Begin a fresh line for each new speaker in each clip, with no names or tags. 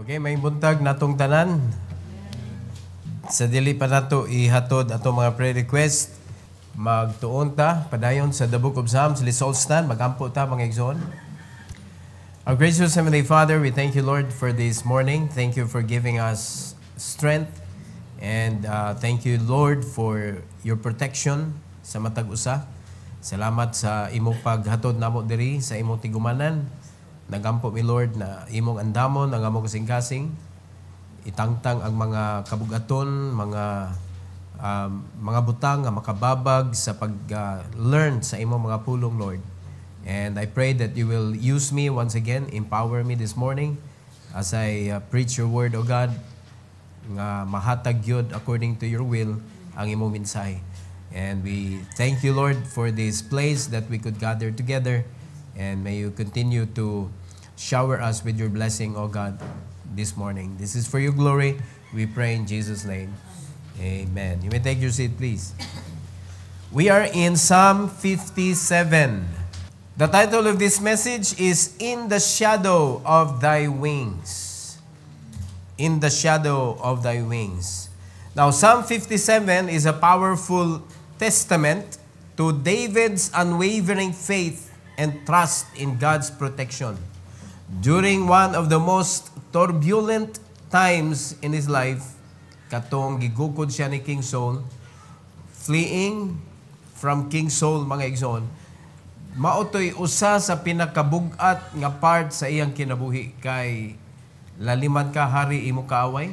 Okay, may buntag natong tanan. Sa dili pa nato ihatod ato mga prayer request, magtuon ta padayon sa the book of Psalms, lisod stand, magampo ta mga igsoon. Our gracious Heavenly Father, we thank you, Lord, for this morning. Thank you for giving us strength. And thank you, Lord, for your protection sa matag usa. Salamat sa imong paghatod namo diri sa imong tigumanan. Nagampo mi, Lord, na imong andamon ang among kasing-kasing. Itangtang ang mga kabugaton, mga butang nga makababag sa pag-learn sa imong mga pulong, Lord. And I pray that you will use me once again, empower me this morning as I preach your word, O God, nga mahatag yun according to your will ang imong mensahe. And we thank you, Lord, for this place that we could gather together. And may you continue to shower us with your blessing, O God, this morning. This is for your glory. We pray in Jesus' name. Amen. You may take your seat, please. We are in Psalm 57. The title of this message is In the Shadow of Thy Wings. In the Shadow of Thy Wings. Now, Psalm 57 is a powerful testament to David's unwavering faith and trust in God's protection during one of the most turbulent times in his life. Katong gigukod siya ni King Saul, fleeing from King Saul, mga igsoon. Maotoy usa sa pinakabugat nga part sa iyang kinabuhi kay laliman ka hari imo kaaway.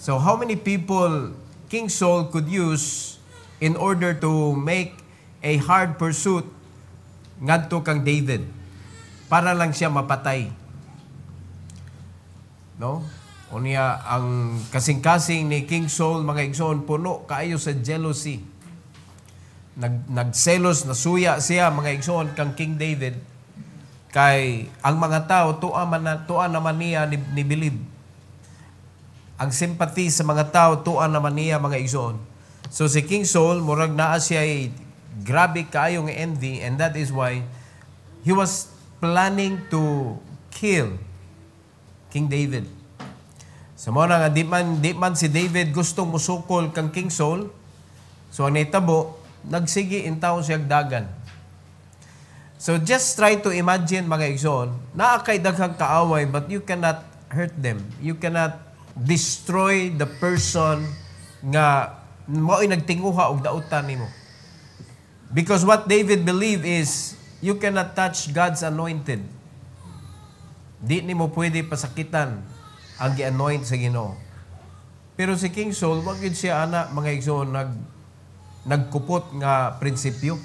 So how many people King Saul could use in order to make a hard pursuit ngadto kang David para lang siya mapatay? No? Unya ang kasing-kasing ni King Saul, mga igsoon, puno kaayo sa jealousy. Nagselos, nasuya siya, mga igsoon, kang King David. Kay ang mga tao tuwa naman niya ni believe. Ang sympathy sa mga tao tuwa naman niya, mga igsoon. So si King Saul, murag naa siya grabe kaayo nga envy, and that is why he was planning to kill King David. So mo na nga, di man si David gustong musukol kang King Saul. So ang naitabo, nagsigi in taon siya dagan. So just try to imagine, mga igsoon, naa kay daghang kaaway, but you cannot hurt them. You cannot destroy the person nga mao'y nagtinguha og dautan nimo. Because what David believed is, you cannot touch God's anointed. Di nimo pwede pasakitan ang gi-anoint sa Ginoo. Pero si King Saul, wag yun siya mga igsoon, nagkupot nga prinsipyo.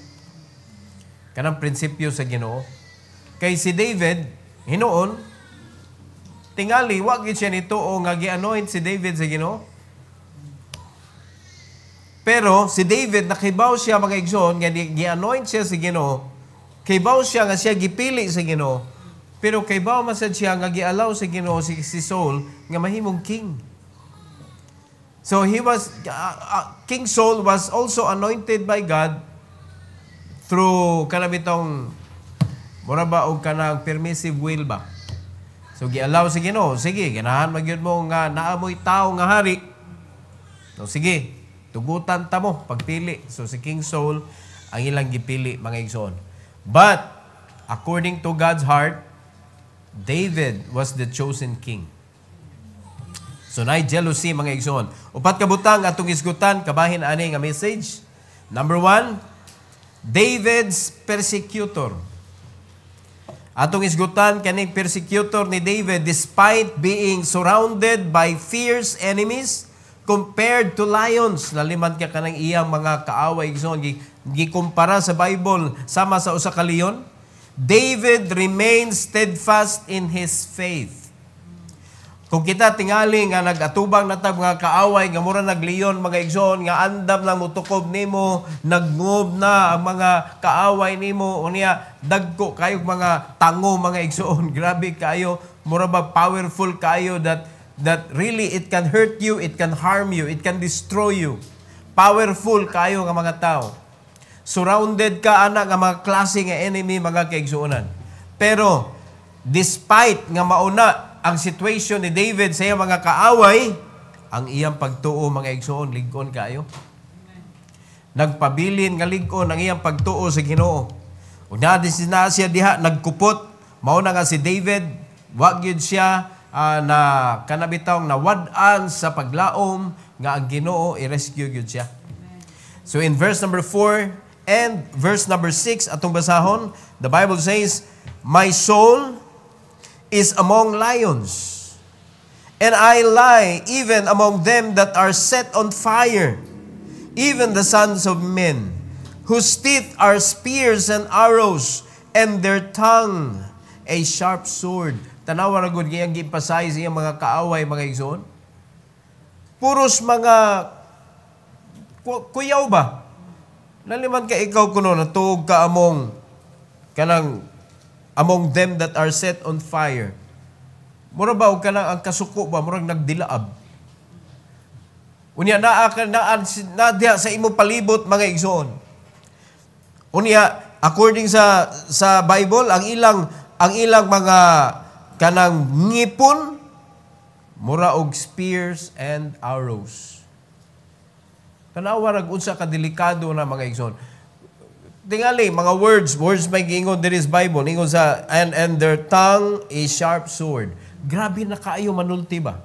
Kanang prinsipyo sa Ginoo. Kay si David, hinuon, tingali, wag yun siya nito o nga gi-anoint si David sa Ginoo. Pero si David, nakibaw siya, mga igsoon, nga gi-anoint siya sa Ginoo, kibaw siya nga siya gipili sa Ginoo. Pero kibaw masad siya nga gi-allow sa Ginoo si Saul nga mahimong king. So King Saul was also anointed by God through kanabitong mura ba og kanang permissive will ba. So gi-allow sa Ginoo, sige, ganahan magyud mo nga naamoy tao nga hari. So sige, tugutan ta mo pagpili. So si King Saul ang ilang gipili, mga igsoon. But according to God's heart, David was the chosen king. So naay jealousy, mga igsoon. Upat ka butang atong isgutan, kabahin ani nga message. Number 1, David's persecutor. Atong isgutan kaning persecutor ni David, despite being surrounded by fierce enemies, compared to lions. Naliman ka kanang iyang mga kaaway, igsoon, gikumpara sa Bible sama sa usa ka leon. David remained steadfast in his faith. Kung kita tingali nga nag-atubang natag mga kaaway, nga mura nagliyon, mga igsoon, nga andam lang mutukob nimo, nagngob na ang mga kaaway nimo, unya dagko kayog mga tango, mga igsoon. Grabe kayo, mura ba powerful kayo that really it can hurt you, it can harm you, it can destroy you. Powerful kayo nga mga tao. Surrounded ka, anak, nga mga klase nga enemy, mga kaigsuunan. Pero, despite nga mauna ang situation ni David sa iyang mga kaaway, ang iyang pagtuo, mga igsoon, ligon kayo. Nagpabilin nga ligon ang iyang pagtuo sa Ginoo. Ug na siya diha nagkupot, mao na nga si David, wa gyud siya na kanabitawng nawad-an sa paglaom nga ang Ginoo i-rescue gyud siya. So in verse number 4 and verse number 6 atong basahon, the Bible says, "My soul is among lions, and I lie even among them that are set on fire, even the sons of men, whose teeth are spears and arrows, and their tongue a sharp sword." Tanawa na gud giyang gi-emphasize iyang mga kaaway, mga igsoon. Puros mga kuyaw ba? Naliman ka ikaw kuno natuog ka among kanang among them that are set on fire. Mura ba og kanang ang kasuko ba murag nagdilaab? Unya naa diha sa imong palibot, mga igsoon. Unya according sa Bible, ang ilang mga kanang ngipon mura og spears and arrows. Tanawa rag unsa ka delikado na, mga igsoon. Tingali mga words may giingon there is Bible, ingon sa and their tongue is sharp sword. Grabe na kaayo manulti ba?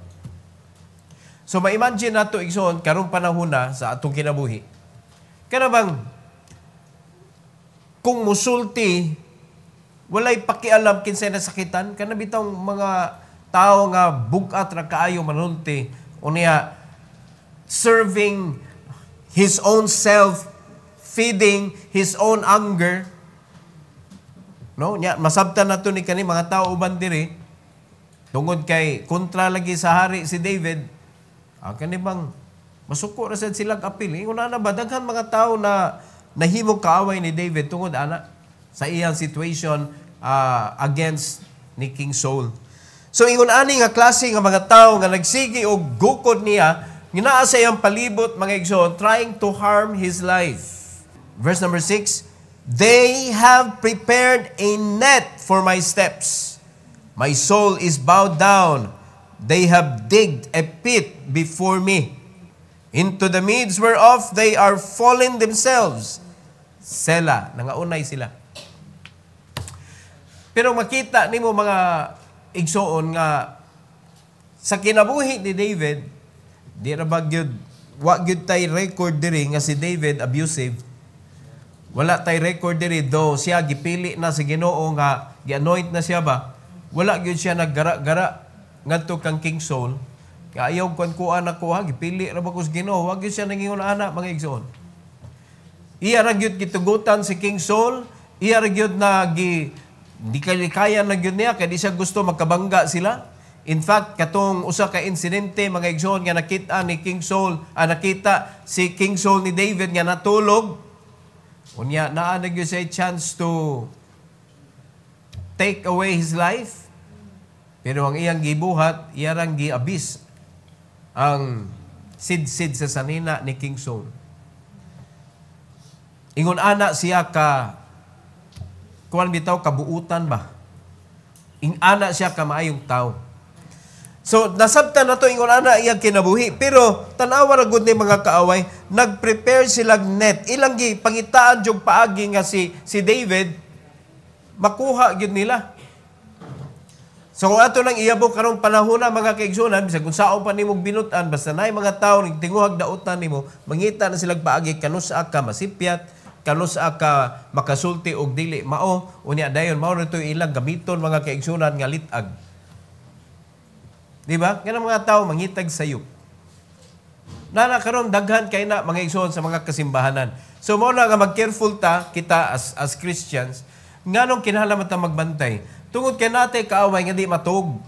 So ma-imagine nato, igsoon, karong panahon na sa atong kinabuhi. Kana bang kung musulti walay pakialam kinsay nasakitan, kana bitong mga tao nga bugat ra kaayo manulti, unya serving his own self, feeding his own anger. No, nya masabtan nato ni kani mga tao uban diri tungod kay kontra lagi sa hari si David. Kani bang masuko ra sad silang apil. Ingon na ba daghan mga tao na nahimong kaaway ni David tungod ana sa iyang situation against ni King Saul. So ingon ani nga klase nga mga tao nga nagsigi og gukod niya, ginaa sa iyang palibot, mga igsoon, trying to harm his life. Verse number 6, "They have prepared a net for my steps. My soul is bowed down. They have digged a pit before me. Into the midst whereof they are fallen themselves. Sela." Nangaunay sila. Pero makita nimo, mga igsoon, nga sa kinabuhi ni David, di ra ba gyud wa gyud tay record diri nga si David abusive. Wala tay record diri do siya gipili na sa Ginoo nga gi-anoint na siya ba. Wala gyud siya naggara-gara ngadto kang King Saul. Nga ayaw kuan ako gipili ra ba ko sa Ginoo. Wa gyud siya nangingon ana, mga igsoon. Iya ra gyud gitugutan si King Saul, iya ra gyud na di kaya na gyud niya kay di siya gusto magkabangga sila. In fact, katong usa ka insidente, mga igsoon, nga nakita ni King Saul, nakita si King Saul ni David nga natulog. Unya naa na gyud siya chance to take away his life. Pero ang iyang gibuhat, iyang giabis ang sid-sid sa sanina ni King Saul. Ingon ana siya kuan bitaw kabuutan ba? Ana siya ka maayong tao. So nasabtan na to, ingon ana iyang kinabuhi. Pero tanawa ra gud ni mga kaaway, nag-prepare silang net. Ilang gi pangitaan jog paagi nga si David makuha gyud nila. So kung ato lang iyabok karong panahon na, mga kaigsunan, bisag kung sao pa nimo binutan, basta nay mga tao nagtinguhag dautan nimo, mangita na silang paagi kanusa ka masipyat, kanusa ka makasulti og dili mao, unya dayon mao rito ilang gamiton, mga kaigsunan, nga litag. Di ba? Ganang mga tao mangitag sayop. Nana karon daghan kay na, mga igsoon, sa mga kasimbahanan. So mao na nga mag-careful kita as Christians, nganong kinahanglan ta magbantay. Tungod kay natay kaaway nga di matug.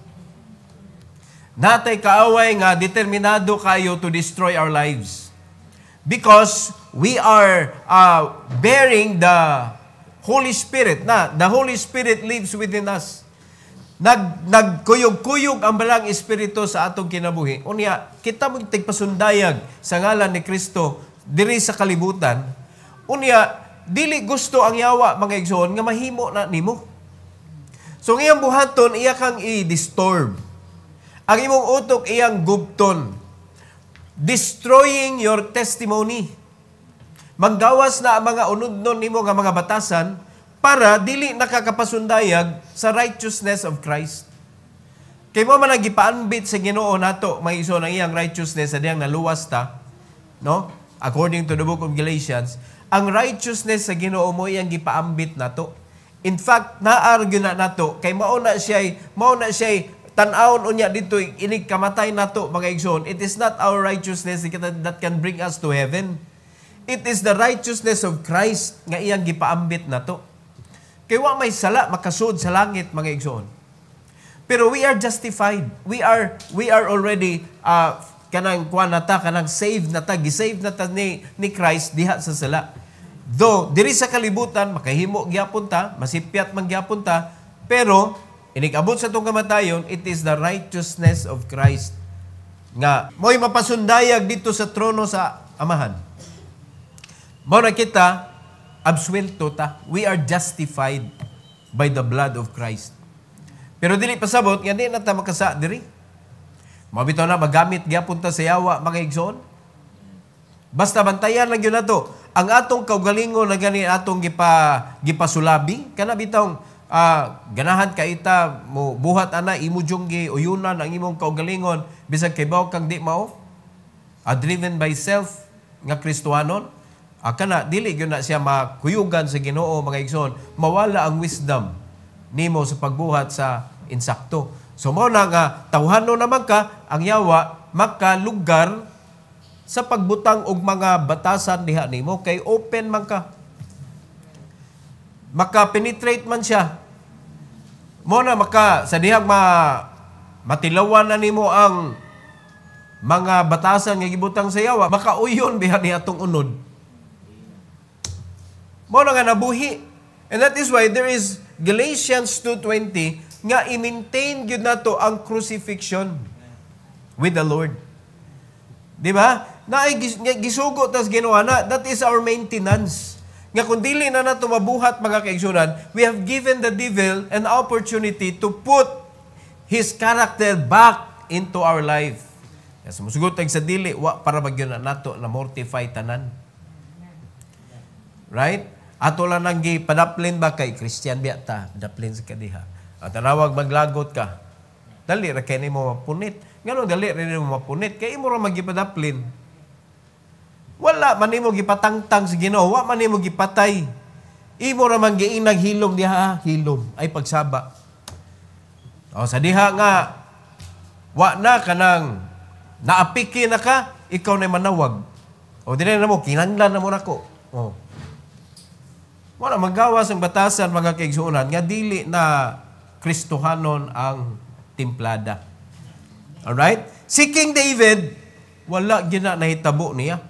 Natay kaaway nga determinado kayo to destroy our lives. Because we are bearing the Holy Spirit. The Holy Spirit lives within us. Nagkuyog-kuyog ang balang espiritu sa atong kinabuhi. Unya, kita mo tigpasundayag sa ngalan ni Kristo diri sa kalibutan. Unya, dili gusto ang yawa, mga igsoon, nga mahimo na nimo. So ngayong buhaton, iya kang i-disturb. Ang imong utok iyang gubton. Destroying your testimony. Maggawas na ang mga unudnon nimo nga mga batasan para dili nakakapasundayag sa righteousness of Christ. Kay mo man gipaanbit sa Ginoo nato may iso ng iyang righteousness sa diyang naluwas ta, no? According to the book of Galatians, ang righteousness sa Ginoo mo iyang gipaambit nato. In fact, naargyo na nato kay mao na siya tan-awon unya dito inig kamatay nato mga igsoon. It is not our righteousness that can bring us to heaven. It is the righteousness of Christ nga iyang gipaambit nato. Kay wa may sala makasud sa langit mga igsoon. Pero we are justified. We are already kanang saved na ta, gisaved na ta ni Christ diha sa sala. Though diri sa kalibutan makahimo gyapon ta, masipyat man gyapon ta, pero inig-abot sa tong kamatayon, it is the righteousness of Christ nga mo'y mapasundayag dito sa trono sa Amahan. Mao na kita absuelto ta. We are justified by the blood of Christ. Pero dili pasabot nga di na ta makasa diri. Mabitaw na magamit gyapon ta sa yawa mga igsoon. Basta bantayan lang yun nato. Ang atong kaugalingon na gani atong gipasulabi kana bitong ganahan ka ita mo buhat ana imo jung gi uyunan ang imong kaugalingon bisag kay baw kang di mao driven by self nga Kristohanon kana dili gyud na siya makuyugan sa Ginoo mga igsoon. Mawala ang wisdom nimo sa pagbuhat sa insakto. So mao na nga tawhano naman ka ang yawa makalugar sa pagbutang og mga batasan diha nimo kay open man ka. Maka-penetrate man siya. Mao na sa dihang matilawan na nimo ang mga batasan nga gibutang sa yawa, makauyon biha ni atong unod. Mao na nga nabuhi. And that is why there is Galatians 2:20 nga i-maintain gyud nato ang crucifixion with the Lord. Di ba? Na gisugo tas ginawa na, that is our maintenance. Nga kung dili na nato mabuhat mga kaigsunan, we have given the devil an opportunity to put his character back into our life. Yes, musugot sa dili wa para bagyo na nato na mortify tanan. Right? Ato lang nang gipadaplin ba kay Christian biya ta, daplin sa kadiha. At tanawag maglagot ka. Dali ra kay nimo mapunit. Ngano dali ra nimo mapunit kay imo ra magipadaplin. Wala man nimo gipatangtang sa Ginoo, wa man nimo gipatay. Imo ra man giinag hilom diha, hilom ay pagsaba. O sa diha nga wa na kanang naapiki na ka, ikaw na manawag. O dili na mo kinanglan na mo nako. O wala magawas ang batasan mga kaigsuonan nga dili na Kristohanon ang timplada. Alright? Si King David, wala gina nahitabo niya.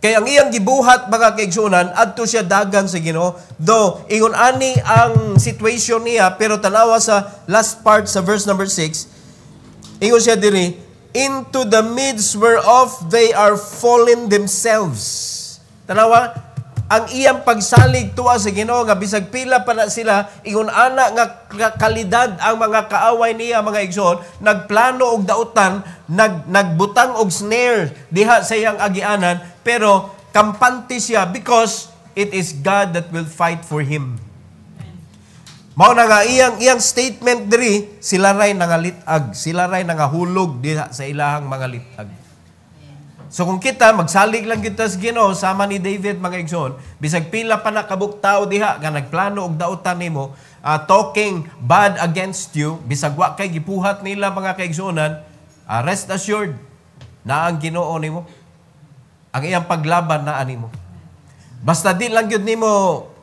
Kaya ang iyang gibuhat mga kaigsuonan, adto siya dagan sa Ginoo. Though, ingon ani ang situation niya, pero tanawa sa last part sa verse number 6, ingon siya diri, into the midst whereof they are fallen themselves. Tanawa, ang iyang pagsalig tuwa sa Ginoo nga bisag pila pa na sila ingon ana nga kalidad ang mga kaaway niya mga igsoon, nagplano og dautan, nagbutang og snare diha sa iyang agianan, pero kampante siya because it is God that will fight for him. Mao na nga iyang statement diri, sila ray nangalitag, sila ray nangahulog diha sa ilahang mga litag. So kung kita, magsalig lang kita sa Ginoo, sama ni David mga igsoon, bisag pila pa na kabuktaw diha, nga nagplano og dautan nimo, talking bad against you, bisag wa kay gipuhat nila mga kaigsuonan, rest assured na ang Ginoo nimo, ang iyang paglaban na animo. Basta di lang yun nimo,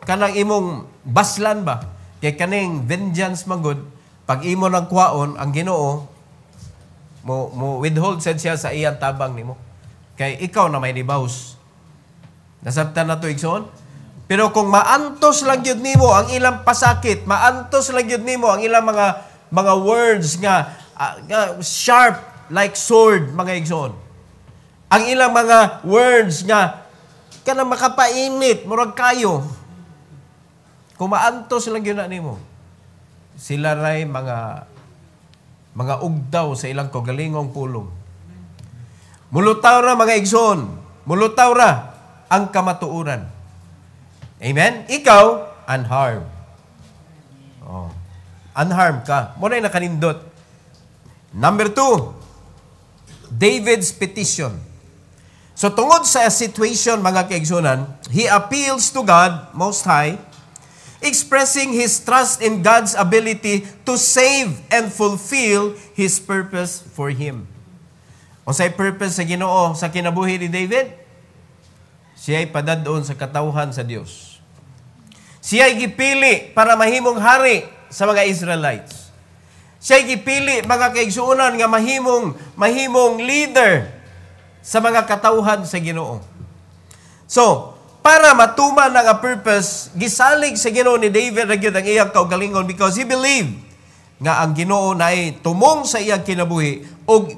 kanang imong baslan ba, kay kaning vengeance magod, pag imo ng kwaon, ang Ginoo, mo withhold siya sa iyang tabang nimo. Kay ikaw na may libaws. Nasabtan na to igsoon. Pero kung maantos lang yun nimo ang ilang pasakit, maantos lang yun nimo ang ilang mga words nga sharp like sword mga igsoon. Ang ilang mga words nga kanang makapainit, murag kayo. Kung maantos lang yun na nimo, sila ray mga mga ugdaw sa ilang kagalingong pulong. Mulutaw ra mga igsoon, mulutaw ra ang kamatuoran. Amen? Ikaw, unharmed. Oh. Unharmed ka. Muna yung nakanindot. Number 2, David's petition. So tungod sa situation, mga kaigsunan, he appeals to God Most High, expressing his trust in God's ability to save and fulfill his purpose for him. O sa'y purpose sa Ginoo sa kinabuhi ni David, siya'y padadon sa katawhan sa Dios. Siya'y gipili para mahimong hari sa mga Israelites. Siya'y gipili, mga kaigsuunan, nga mahimong leader sa mga katawhan sa Ginoo. So, para matuman ang purpose, gisalig sa Ginoo ni David ra gyud ang iyang kaugalingon because he believed nga ang Ginoo naay tumong sa iyang kinabuhi o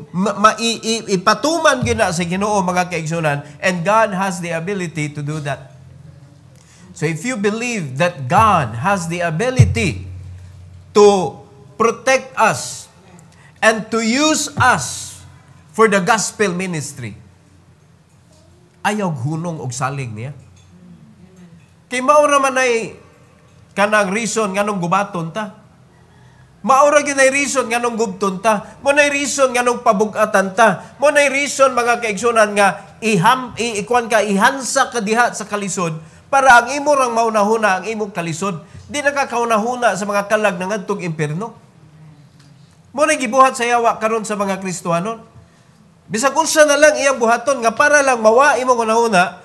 ipatuman gyud na sa Ginoo, mga kaigsunan, and God has the ability to do that. So if you believe that God has the ability to protect us and to use us for the gospel ministry, ayaw hunong og salig niya. Kay maura man ay kanang reason nganong gubaton ta. Maura gyud ay reason nganong gubton ta. Mo nay reason nganong pabug-atan ta. Mo nay reason, mga kaigsunan, nga ihansa ka diha sa kalisod para ang imo rang maunahuna ang imong kalisod. Di nakakaunahuna sa mga kalag ng adtong impierno. Mo nay gibuhat sa yawa karon sa mga Kristohanon. Bisag unsa na lang iyang buhaton nga para lang mawa imong unahuna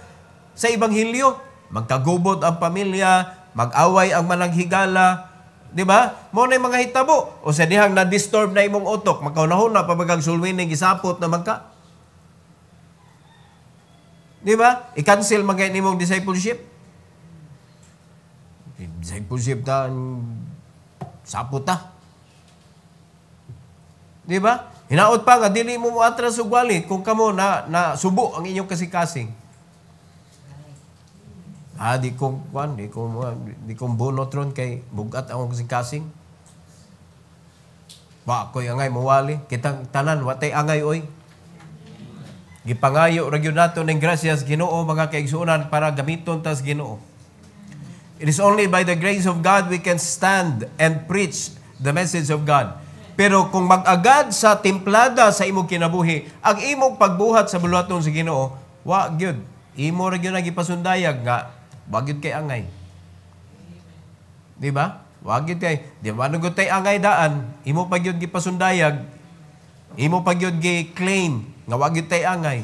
sa ebanghelyo. Magkagubot ang pamilya, mag-away ang mananghigala, di ba? Mo na mga hitabo. O sa dihang na-disturb na imong utok, magkaunahon na pabagang sulwining isapot na magka. Di ba? I-cancel mga imong discipleship. Discipleship ta, sapot ta. Di ba? Hinaot pa nga, dili mo mo atras og wali kung kamo na subo ang inyong kasikasing. Di kong bonotron kay bugat ang kasing. Wa ko'y angay mawali. Kitang tanan, watay angay oy. Gipangayo ra gyud nato ning gracias Ginoo, mga kaigsuonan, para gamiton tas Ginoo. It is only by the grace of God we can stand and preach the message of God. Pero kung mag-agad sa templada sa imong kinabuhi, ang imong pagbuhat sa buluhaton sa Ginoo, wa gyud. Imo ra gyud nagipasundayag nga wagid kay angay. Di ba? Wagid kay, di ba nung tay angay daan, imo pagyud gipasundayag, imo pagyud gi-claim nga wagid tay angay.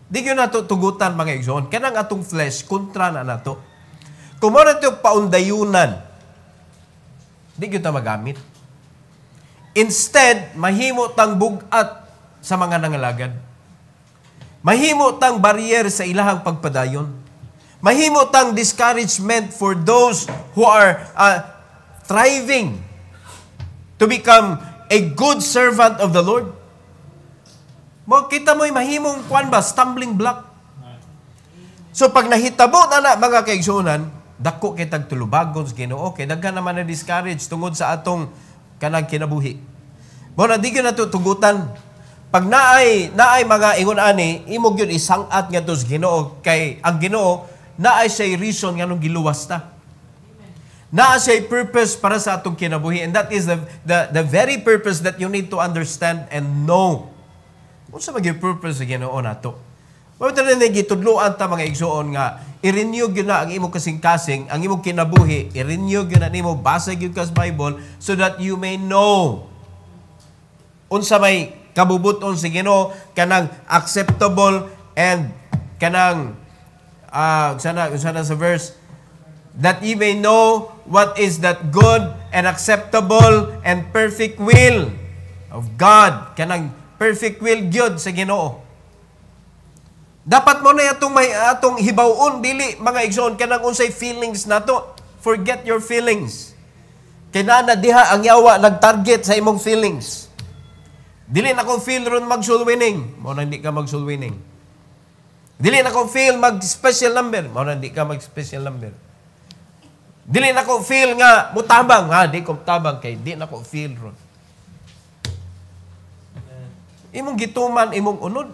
Di gyud nato tugutan, mga igsoon. Kanang atong flesh kontra na nato. Kung mo nato paundayunan, di gyud ta magamit. Instead, mahimo tang bugat sa mga nangalagad. Mahimo tang barrier sa ilahang pagpadayon. Mahimo tang discouragement for those who are thriving to become a good servant of the Lord. Kita mo'y mahimong stumbling block. So pag nahitabo na mga kaigsunan, dako kitag tulubagon sa Ginoo, kay daghan naman na discourage tungod sa atong kanang kinabuhi. Mo na di gyud nato tugutan. Pag naay mga ingon ani, imo gyud isang-at ngadto sa Ginoo, kay ang Ginoo naa siya reason nga nung giluwas ta. Naa siya purpose para sa atong kinabuhi. And that is the very purpose that you need to understand and know. Kung sa maging purpose sa Ginoo nato. Mabita na gitudloan ta, mga igsoon, nga i-renew yun na ang imong kasing-kasing, ang imong kinabuhi, i-renew yun na nimo, basa yun ka sa Bible, so that you may know unsa may kabubuton sa Ginoo, kanang acceptable and kanang sana sa verse, that ye may know what is that good and acceptable and perfect will of God. Kanang perfect will gyud sa Ginoo. Dapat mo na atong hibawon, dili mga igsoon, kanang unsay feelings nato. Forget your feelings. Kay na diha ang yawa nag-target sa imong feelings. Dili na ko feel ron mag-soul winning, mo na hindi ka mag-soul winning. Dili na ko feel mag-special number, mo na hindi ka mag-special number. Dili na ko feel nga mutabang, di ko tabang kay di na ko feel ron. Imong gituman, imong unod.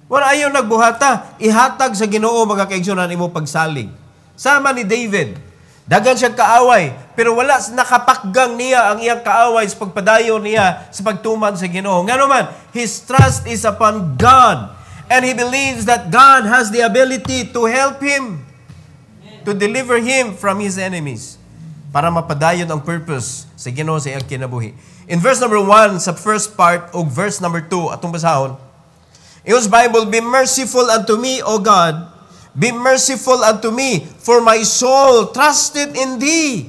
Wala ayaw nagbuhata, ihatag sa Ginoo mga kaigsunan imong pagsalig. Sama ni David, dagan siya kaaway, pero wala nakapakgang niya ang iyang kaaway sa pagpadayon niya sa pagtuman sa Ginoo. Nga naman, his trust is upon God, and he believes that God has the ability to help him, to deliver him from his enemies, para mapadayon ang purpose sa Ginoo sa iyang kinabuhi. In verse number 1, sa first part, o verse number 2, atong basahon, Iyos Bible, be merciful unto me, O God, be merciful unto me, for my soul trusted in Thee.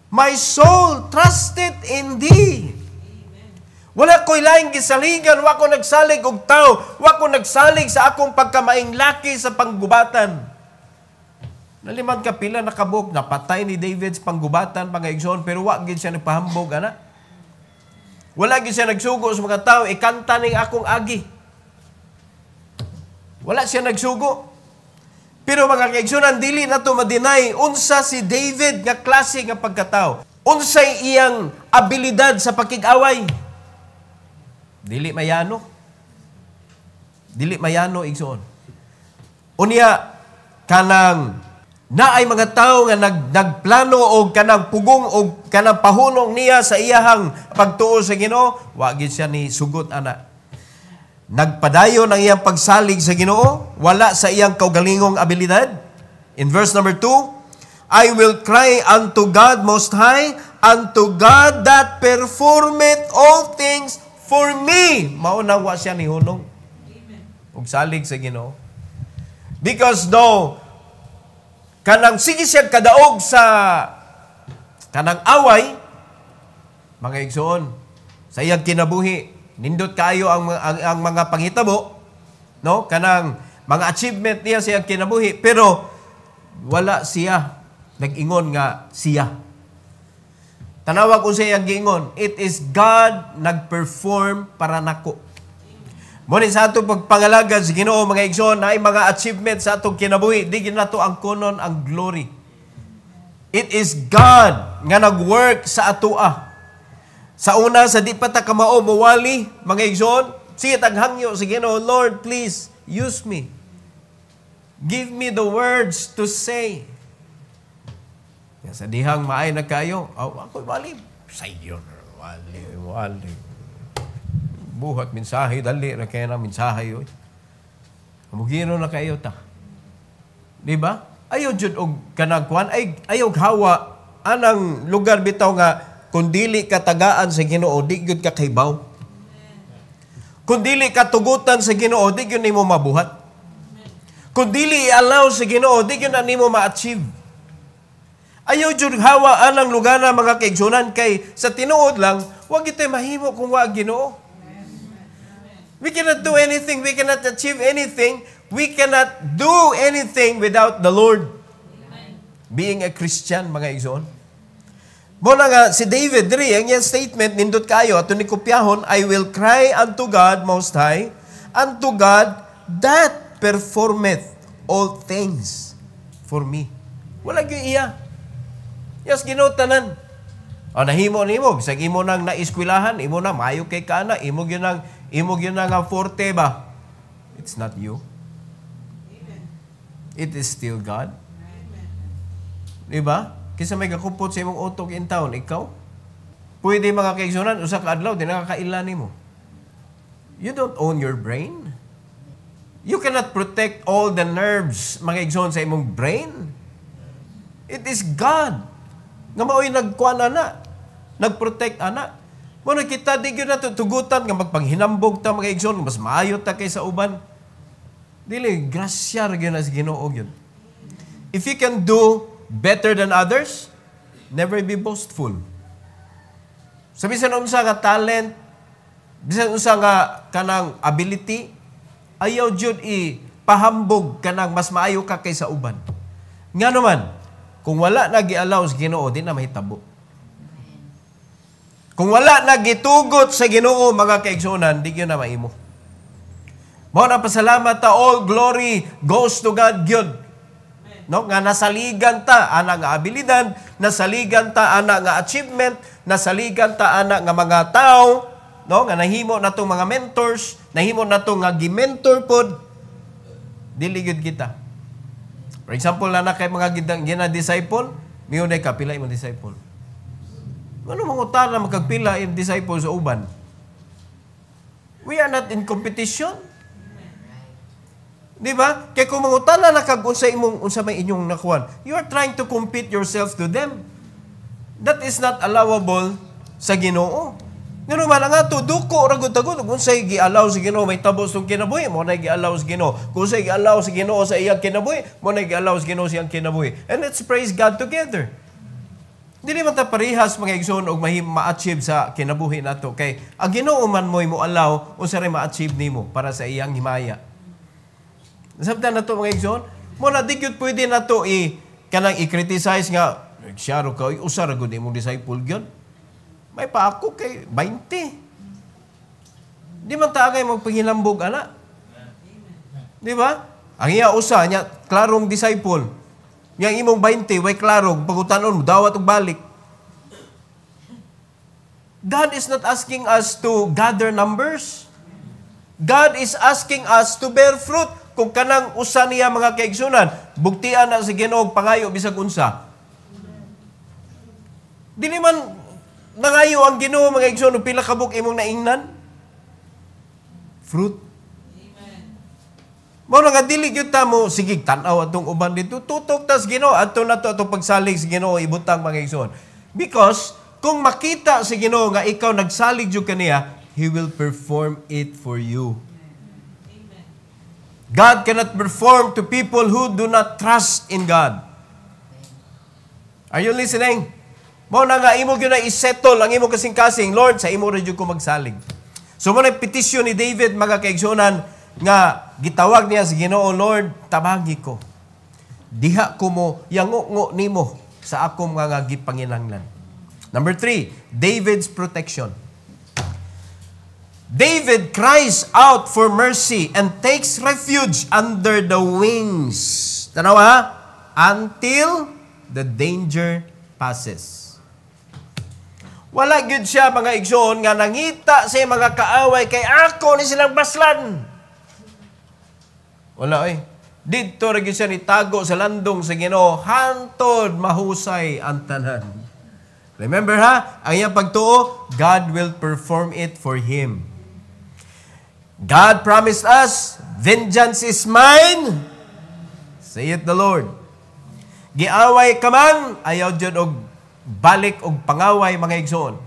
My soul trusted in Thee. Wala ko'y laing gisaligan, wa ko nagsalig og tao, wa ko nagsalig sa akong pagkamaing laki sa panggubatan. Nalimang kapila nakabuk, napatay ni David sa panggubatan, pangaigsoon, pero wa gid siya nagpahambog, ana. Wala gid siya nagsugo sa mga tao, ikanta ning akong agi. Wala siya nagsugo. Pero mga kaigsunan, dili na to madinay unsa si David nga klase nga pagkatao. Unsay iyang abilidad sa pakig-away. Dili mayano. Dili mayano, igsoon. Unya, kanang naay mga tao nga nagplano o kanang pugong o kanang pahunong niya sa iyahang pagtuo sa Ginoo, wa gid siya ni sugot, ana. Nagpadayon ang iyang pagsalig sa Ginoo, wala sa iyang kaugalingong abilidad. In verse number 2, I will cry unto God Most High, unto God that performeth all things for me. Maunawa siya ni hunong. Ug salig sa Ginoo. Because though kanang sige siya kadaog sa kanang away, mga igsoon, sa iyang kinabuhi, nindot kayo ang mga panghitabo, no? Kanang mga achievement niya sa iyang kinabuhi, pero wala siya nag-ingon nga siya. Tanawag ko sa iyang giingon, it is God nag-perform para nako. Muna sa atong pagpangalagad sa Ginoo, mga igsoon, na ay mga achievement sa atong kinabuhi, di ginato ang kunon ang glory. It is God nga nag-work sa atoa. Sa una, sa di pa ta kamao mawali, mga igsoon, sige taghangyo sa Ginoo, Lord, please, use me. Give me the words to say. Sa dihang maay na kayo, ako'y wali. Sayon, wali. Buhat mensahe, dali na kayo ng mensahe. Mugino na kayo ta. Diba? Ayaw dyan og kanagkuhan, ayaw hawa, anang lugar bitaw nga, kung dili ka tagaan sa Ginoo, di gyud ka kaybaw. Kung dili ka tugutan sa Ginoo, di gyud nimo mabuhat. Kung dili i-allow sa Ginoo, di gyud na nimo ma-achieve. Ayaw jud hawa anang lugar na mga kaigsunan kay sa tinuod lang, wag ito'y mahimo kung wag Ginoo. We cannot do anything, we cannot achieve anything, we cannot do anything without the Lord. Being a Christian, mga igsoon. Muna nga, si David, diri, ang yan statement, nindot kayo, at ni kopyahon, I will cry unto God Most High, unto God that performeth all things for me. Wala gyud iya. Yes, ginutanan. O, nahimo nimo, bisag imo nang naiskwelahan, imo na, mayo kay kana, imo gyud nang forte ba? It's not you. It is still God. Diba? Kisa may kakupot sa imong utok in town, ikaw? Pwede mga kaigsunan, usa ka adlaw, di nakakaila nimo. You don't own your brain. You cannot protect all the nerves, mga igsoon, sa imong brain. It is God. Nga mao'y nagkuan ana, nagprotect ana. Muna kita, di yun na tugutan, nga magpanghinambog ta, mga igsoon, mas maayo ta kaysa uban. Dili, grasya rin na sa Ginoo yun. If you can do better than others, never be boastful. So, bisan unsa nga talent, bisan unsa nga kanang ability, ayaw jud pahambog kanang mas maayo ka kaysa uban. Nga naman, kung wala na gi-allow sa Ginoo, di na mahitabo. Kung wala na gitugot sa Ginoo, mga kaigsunan, di yun na maimo. Mao na pasalamat ta, all glory goes to God gyud. No, nga nasaligan ta ana nga abilidad, nasaligan ta ana nga achievement, nasaligan ta ana nga mga tao no, nga nahimo natong mga mentors, nahimo natong nga gi-mentor pod, dili gyud kita. For example, na kay mga gina-disciple, miyunay ka, pila imong disciple. Ano mangutan na magkagpila yung disciple sa uban? We are not in competition. Di ba? Kaya kung mangutan na unsa may inyong nakuan, you are trying to compete yourself to them. That is not allowable sa Ginoo. Ngano man nga to, duko ra gud tagod kung say gi-allow sa Ginoo may tabos tong kinabuhi, mo na gi-allow sa Ginoo. Kung say gi-allow sa Ginoo sa iyang kinabuhi, mo na gi-allow sa Ginoo sa iyang kinabuhi. And let's praise God together. Dili man ta parehas mga igsoon og ma-achieve sa kinabuhi nato kay ang Ginoo man mo allow unsa ray ma-achieve nimo para sa iyang himaya. Sabtan nato mga igsoon, mo na di gyud pwede nato kanang i-criticize nga siya ro ka usa ra gud imong disciple gyud. May pa ako kay 20. Di man ta agay magpangilambog ana. Di ba? Ang iya usa nya klarong disciple. Yang imong 20 way klarong pagutanon mo dawat og balik. God is not asking us to gather numbers. God is asking us to bear fruit. Kung kanang usa niya mga kaigsunan, bugtian na sa Ginoo pangayo bisag unsa. Dili man nangayo ang Ginoo mga igsoon pila ka buk imong naingnan? Fruit. Mao nga dili gyud ta mo sige tan-aw atong uban dito tutok tas Ginoo adto na to atong pagsalig sa Ginoo ibutang mga igsoon. Because kung makita sa Ginoo nga ikaw nagsalig jud kaniya, He will perform it for you. God cannot perform to people who do not trust in God. Are you listening? Mao na nga imo gyud na isettle ang imo kasing-kasing, Lord, sa imo ra jud ko magsalig. So mo na petition ni David mga kaigsunan nga gitawag niya sa Ginoo, Lord, tabangi ko. Diha ko mo yango nimo sa akong mga gipanginahanglan. Number 3, David's protection. David cries out for mercy and takes refuge under the wings. Tanaw ha? Until the danger passes. Wala gyud siya mga igsoon nga nangita sa mga kaaway kay ako ni silang baslan. Wala Dito ra gyud siya nitago sa landong sa Ginoo hantod mahusay ang tanan. Remember ha, ang iyang pagtuo, God will perform it for him. God promised us, vengeance is mine, saith the Lord. Giaway ka man, ayaw dyan og balik og pangaway mga igsoon.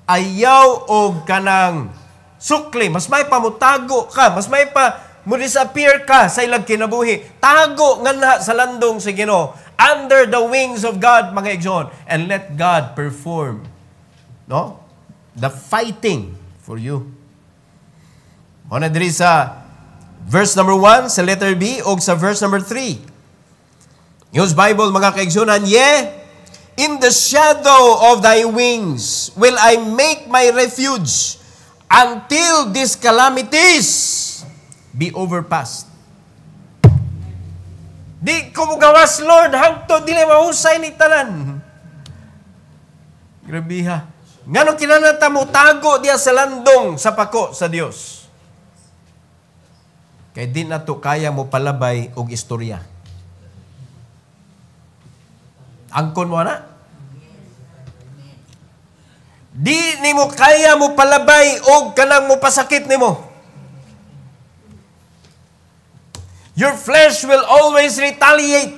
Ayaw og kanang sukli, mas may pamutago ka, mas may pa mo disappear ka sa ilang kinabuhi. Tago nga na sa landong sa Ginoo, under the wings of God mga igsoon, and let God perform the fighting for you. Muna diri sa verse number 1 sa letter B o sa verse number 3. News Bible mga kaigsunan, in the shadow of thy wings will I make my refuge until these calamities be overpassed. Di ko mo gawas, Lord, hangtod dili mahusay ni tanan. Grabe ha. Nganong kinahanglan mo tago diya sa landong sa pako sa Dios. Kay di na to kaya mo palabay og istorya. Angkon mo na? Di ni mo kaya mo palabay og kanang mo pasakit nimo. Your flesh will always retaliate.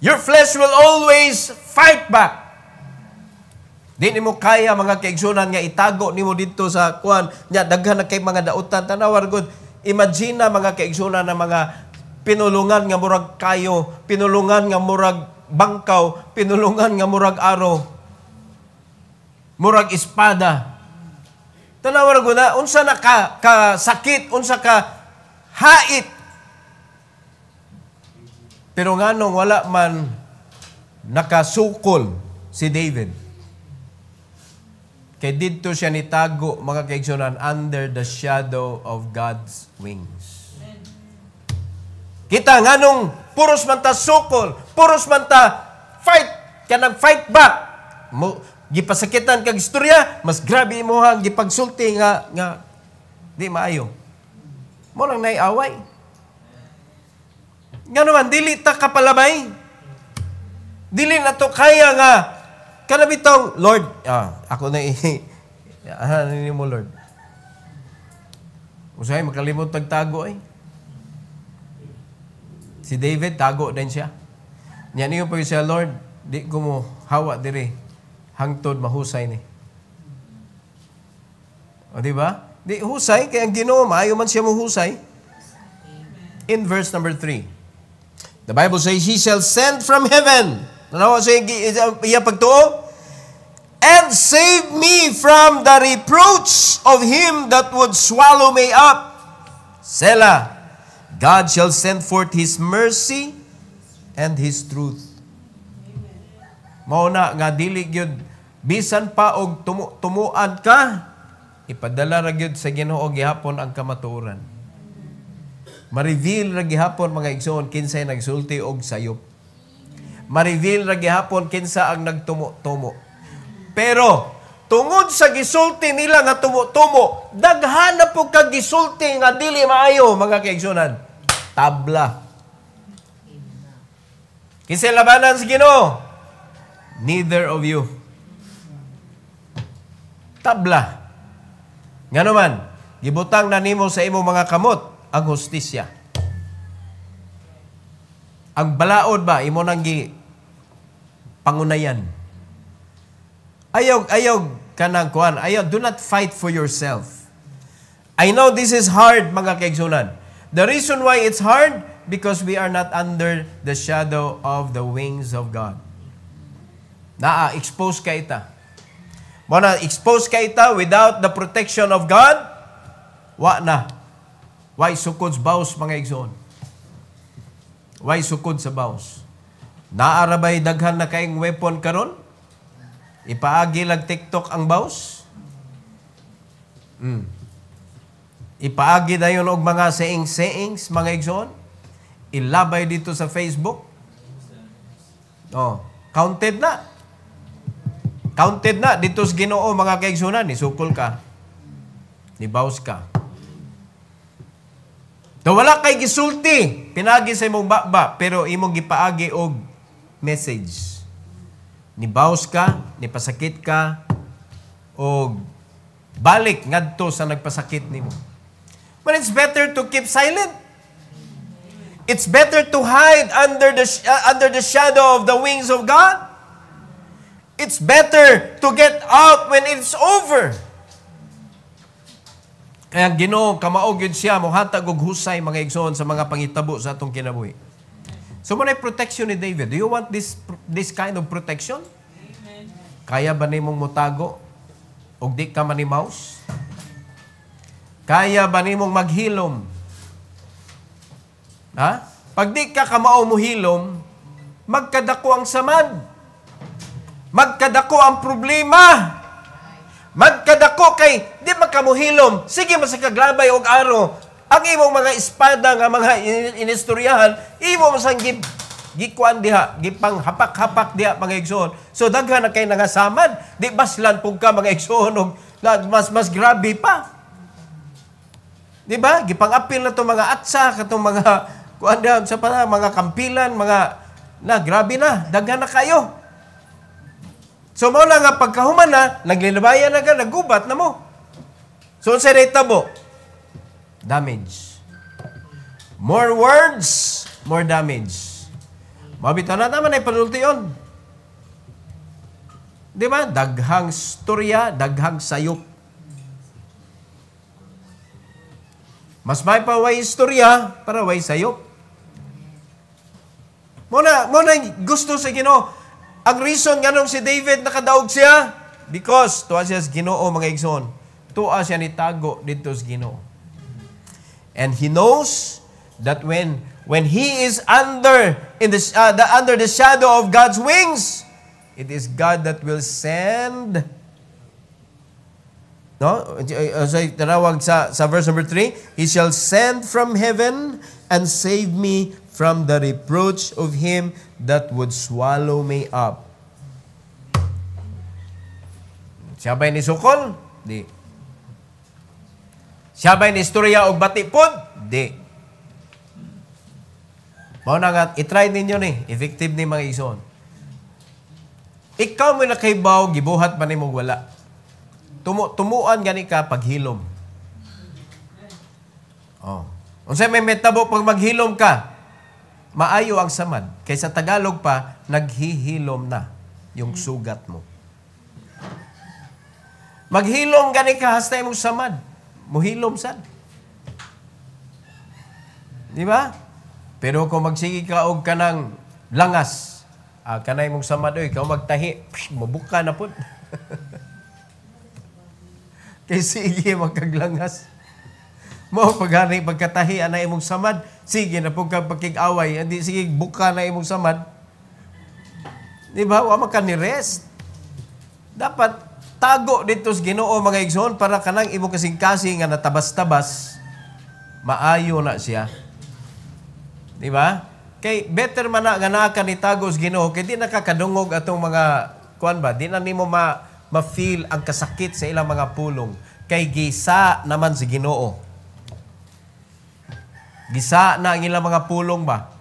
Your flesh will always fight back. Di nimo kaya mga kaigsunan nga itago nimo dito sa kuan nya daghan na kay mga dautan tanawar gud. Imagine mga kaigsunan na mga pinulungan nga murag kayo, pinulungan nga murag bangkaw, pinulungan nga murag aro, murag espada. Tanawar gud na unsa na ka sakit, unsa ka hait. Pero nganong wala man nakasukol si David. Kay dito siya nitago, mga kaigsunan, under the shadow of God's wings. Kita nga nung puros man ta sukol, puros man ta fight, kanang fight back. gipasakitan kag istorya, mas grabe mo hang gipagsulti nga di maayo. Mo lang naiaway. Nga naman, dili ta kapalabay. Dili na to kaya nga kanabitong, Lord, ako na ano mo, Lord? Usahay, makalimot tagtago ay. Si David, tago din siya. Yan iyo po siya, Lord, di ko mo hawa diri. Hangtod mahusay ni. O di ba? Di husay, kaya ang Ginoo, maayo man siya mahusay. In verse number 3, the Bible says, He shall send from heaven. Nanawa siya iya pagtuo? And save me from the reproach of him that would swallow me up. Selah. God shall send forth His mercy and His truth. Mauna nga dili gyud bisan pa og tumuan ka, ipadala ra gyud sa Ginoo gihapon ang kamatuoran. Ma-reveal ra gihapon mga igsoon kinsay nagsulti og sayop. Ma-reveal ra gihapon kinsa ang nagtumo-tumo. Pero tungod sa gisulti nila nga tumo-tumo, daghan na po kag gisulti nga dili maayo mga kaigsunan. Tabla. Kinsay labanan sa Ginoo? Neither of you. Tabla. Nga naman, gibutang na nimo sa imo mga kamot ang hustisya. Ang balaod ba imo nang pangunayan. Ayaw kanang kuan. Ayaw, do not fight for yourself. I know this is hard, mga kaigsunan. The reason why it's hard, because we are not under the shadow of the wings of God. Expose ka ita. Muna, expose ka ita without the protection of God, wa na. Why sukod sa baos, mga igsoon? Why sukod sa baos? Naarabay daghan na kaing weapon karon? Ipaagi lag TikTok ang baos? Ipaagi dayon og mga sayings, mga igsoon? Ilabay dito sa Facebook? Counted na. Counted na. Dito sa Ginoo, mga kaigsunan, nisukol ka. Nibaws ka. So, wala kay gisulti. Pinagi sa imong baba, pero imong gipaagi og message. Nibaws ka, nipasakit ka, o balik ngadto sa nagpasakit nimo. But it's better to keep silent. It's better to hide under the shadow of the wings of God. It's better to get out when it's over. Kaya Ginoo kamaog yun siya mohatag og husay mga igsoon sa mga pangitabo sa atong kinabuhi. So mo na protection ni David. Do you want this kind of protection? Amen. Kaya ba nimong motago og di ka manimaus? Kaya ba nimong maghilom? Ha? Pag di ka kamao mohilom, magkadako ang samad. Magkadako ang problema. Magkadako kay di makamuhilom. Sige masakaglabay og aro. Ang imong mga espada nga mga inistoryahan, imo masang gikuan diha, gipang hapak-hapak diha mga igsoon. So daghan na kay nangasamad, di baslan pug ka mga igsoon og mas grabe pa. Di ba? Gipang-apil na to mga atsa katong mga kuan diha sa mga kampilan, mga grabe na, daghan na kayo. So, mo na nga pagkahuman na, naglilibayan na ka, nagubat na mo. So, sa retabo, damage. More words, more damage. Mabitaw na naman ay panultiyon. Di ba? Daghang storya, daghang sayop. Mas may pa way istorya para way sayop. Muna gusto sa Ginoo. Ang reason nga nung si David nakadaog siya, because tuwa siya sa Ginoo mga igsoon. Tuwa siya ni tago dito sa Ginoo. And he knows that when he is under the shadow of God's wings, it is God that will send. No? So tinawag sa verse number 3, He shall send from heaven and save me from the reproach of him that would swallow me up. Siya ba'y ni sukol? Di. Siya ba'y ni istorya o batipod? Di. Mao na nga, itry ninyo ni, effective ni mga igsoon. Ikaw mo nakaibaw, gibuhat pa ni mo wala. Tumuan gani ka paghilom. Oh. Unsay may metabo pag maghilom ka, maayo ang samad. Kaysa Tagalog pa, naghihilom na yung sugat mo. Maghilom gani ka, hasta imong samad. Muhilom sad. Di ba? Pero kung magsigi ka og kanang langas, kanay mong samad, ikaw magtahi, mabuka na po. Kay sige, magkaglangas. Mo paghari pagkatahi, anay mong samad, sige na po pagkig-away, hindi sige, buka na imong samad. Di ba? Wama ka ni rest. Dapat, tago dito sa Ginoo mga igsoon para kanang imo kasing-kasing nga natabas-tabas, maayo na siya. Di ba? Kay better man na nga naa ka ni tago sa Ginoo kay di nakakadungog atong mga kuan ba, di na nimo ma-feel ang kasakit sa ilang mga pulong kay gisa naman sa Ginoo. Gisa na ang ilang mga pulong ba.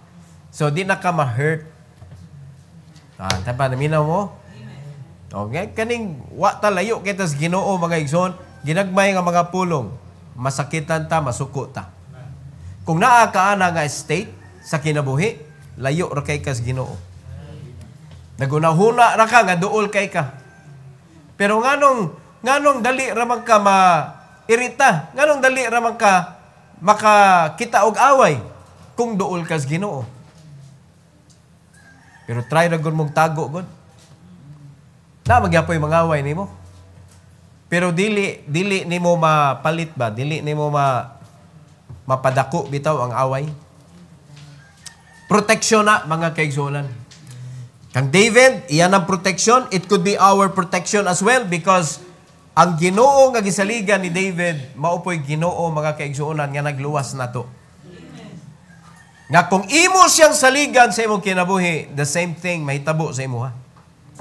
So di na ka ma-hurt. Tapa naminaw mo? Okay, kaning wa ta layo kita sa Ginoo mga igsoon, ginagmay nga mga pulong, masakitan ta, masuko ta. Kung naa ka ana nga state sa kinabuhi, layo ra kay ka sa Ginoo. Nagunahuna ra ka nga duol kay ka. Pero nganong dali ra man ka ma-irita, nganong dali ra man ka makakita og away kung duol ka sa Ginoo. Pero try ra gud mong tago gud. Na magyapoy mangaway nimo. Pero dili nimo mapalit ba? Dili nimo mapadako bitaw ang away. Proteksyon na mga kaigsuonan. Kang David, iyan ang protection. It could be our protection as well because ang Ginoo nga gisaligan ni David maupoy Ginoo mga kaigsuonan nga nagluwas nato. Nga kung imo siyang saligan sa imong kinabuhi, the same thing mahitabo sa imo ha.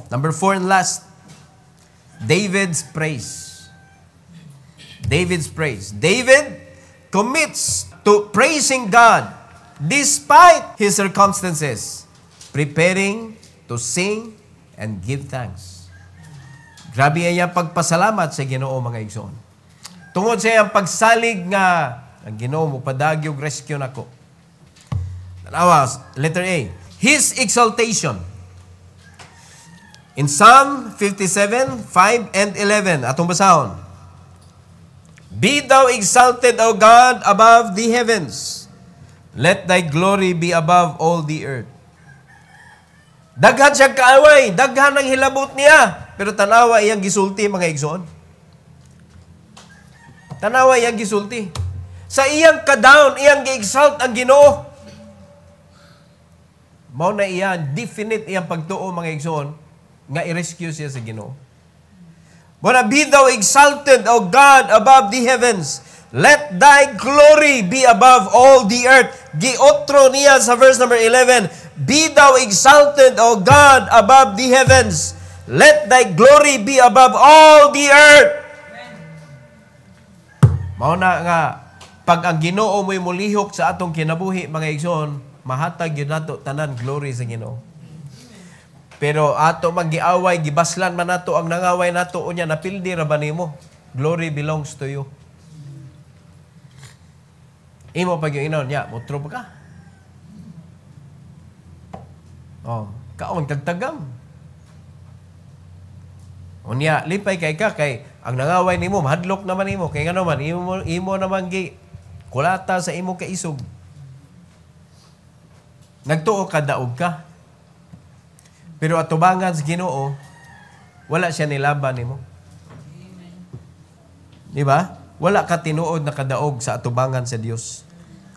Number 4 and last, David's praise. David's praise. David commits to praising God despite his circumstances, preparing to sing and give thanks. Grabe ang pagpasalamat sa Ginoo mga igsoon. Tungod sa iyang pagsalig nga ang Ginoo mo padagyo rescue nako. Tanawa, letter A. His exaltation. In Psalm 57, 5 and 11, atong basahon. Be thou exalted, O God, above the heavens. Let thy glory be above all the earth. Daghan siya kaaway, daghan ang hilabot niya. Pero tanawa iyang gisulti, mga igsoon. Tanawa iyang gisulti. Sa iyang ka-down, iyang gi-exalt ang Ginoo. Mao na iyan, definite iyang pagtuo, mga igsoon, nga i-rescue siya sa Ginoo. Bona, be thou exalted, O God, above the heavens. Let thy glory be above all the earth. Giotro niya sa verse number 11. Be thou exalted, O God, above the heavens. Let thy glory be above all the earth. Mao na nga, pag ang Ginoo mo'y mulihok sa atong kinabuhi, mga igsoon, mahatag yun nato tanan glory sa Ginoo. Pero ato magiaway, gibaslan man nato ang nangaway nato unya napildi ra ba nimo? Glory belongs to you. Imo pag yung inon, mutro pa ka. Kaon tagtagam. Unya, lipay kay ka kay ang nangaway nimo mahadlok naman nimo kay ngano man imo naman gi kulata sa imo kaisog. Nagtuo ka daog ka. Pero atubangan sa Ginoo, wala siya nilaban nimo. Di ba? Wala ka tinuod na kadaog sa atubangan sa Dios.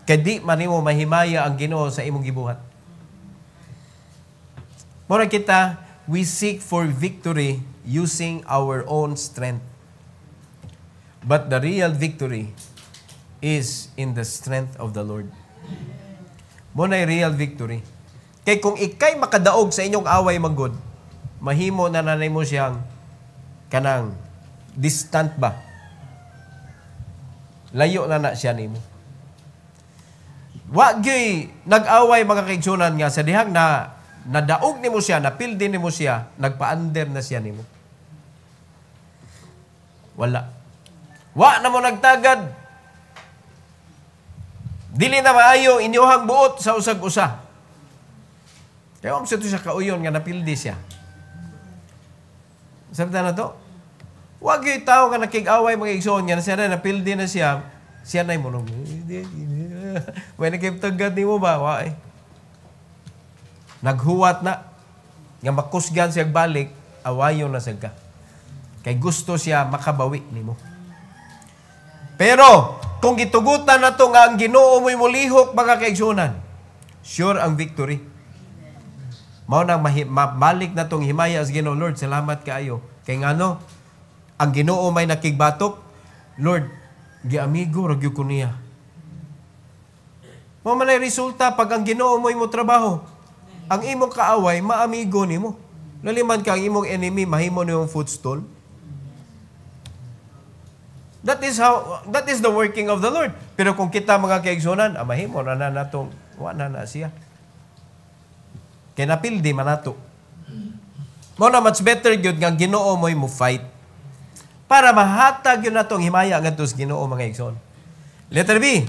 Kaya di man nimo mahimaya ang Ginoo sa imong gibuhat. Mura kita, we seek for victory using our own strength. But the real victory is in the strength of the Lord. Muna real victory. Kay kung ikay makadaog sa inyong away manggod, mahimo na nanay mo siyang kanang distant ba? Layo na siya nimo. Wa gyud nag-away mga kaigsunan nga sa dihang na nadaog nimo siya, napildi nimo siya, nagpa-under na siya nimo. Wala. Wa na mo nagtagad. Dili na maayo inyohang buot sa usag-usa. Kaya kung siya kauyon nga napildi siya. Sabi na to, wag yung tao nga nakig-away mga igsoon nga na siya na napildi na siya na yung monong. May nakiptagad ni mo ba? Wa eh. Naghuwat na. Nga makusgan siya balik, awayo na siya ka. Kay gusto siya makabawi ni mo. Pero, kung gitugutan na to nga ang Ginoo mo'y mulihok mga kaigsunan, sure ang victory. Mao nang mabalik na tong himaya sa Ginoo. Lord, salamat kaayo. Kay ngano, ang Ginoo may nakigbatok, Lord, giamigo ra gyud ko niya. Mao man ay resulta pag ang Ginoo mo'y mo trabaho. Ang imong kaaway maamigo nimo. Laliman ka ang imong enemy mahimo nimo footstool. That is the working of the Lord. Pero kung kita mga kaigsunan, mahimo na natong wala na siya. Kaya napildi manato. Mo na much better gyud nga Ginoo mo'y mo fight para mahatag yun natong himaya ngadto sa Ginoo mga igsoon. Letter B.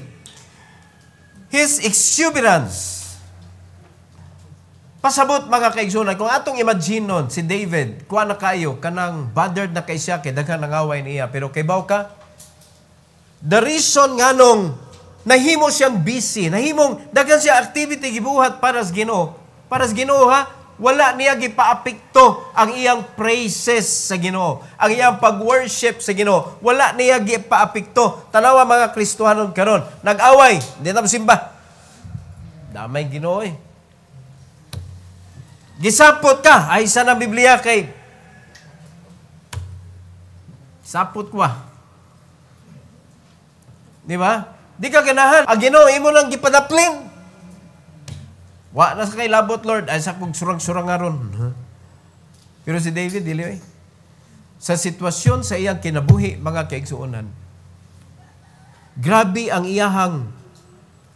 His exuberance. Pasabot mga kaigsunan, kung atong imagine si David, kuha na kayo, kanang bothered na kay siya, kay daghan nangaway niya, pero kay baw ka, the reason nga nung nahimo siyang busy, nahimong daghan siya activity gibuhat para sa Ginoo. Para sa Ginoo ha, wala niya gipaapekto ang iyang praises sa Ginoo, ang iyang pag-worship sa Ginoo. Wala niya gipaapekto. Tanawa mga Kristohanon karon, nag-away, di na simba. Damay Ginoo eh. Gisapot ka, ay sa na Biblia kay sapot ko Di ba? Di ka ganahan. Ang Ginoo imo lang gipadaplin. Wa na sa kay labot, Lord. Ay sa kong surang-surang aron. Pero si David, dili eh. Sa sitwasyon sa iyang kinabuhi, mga kaigsuonan, grabe ang iyahang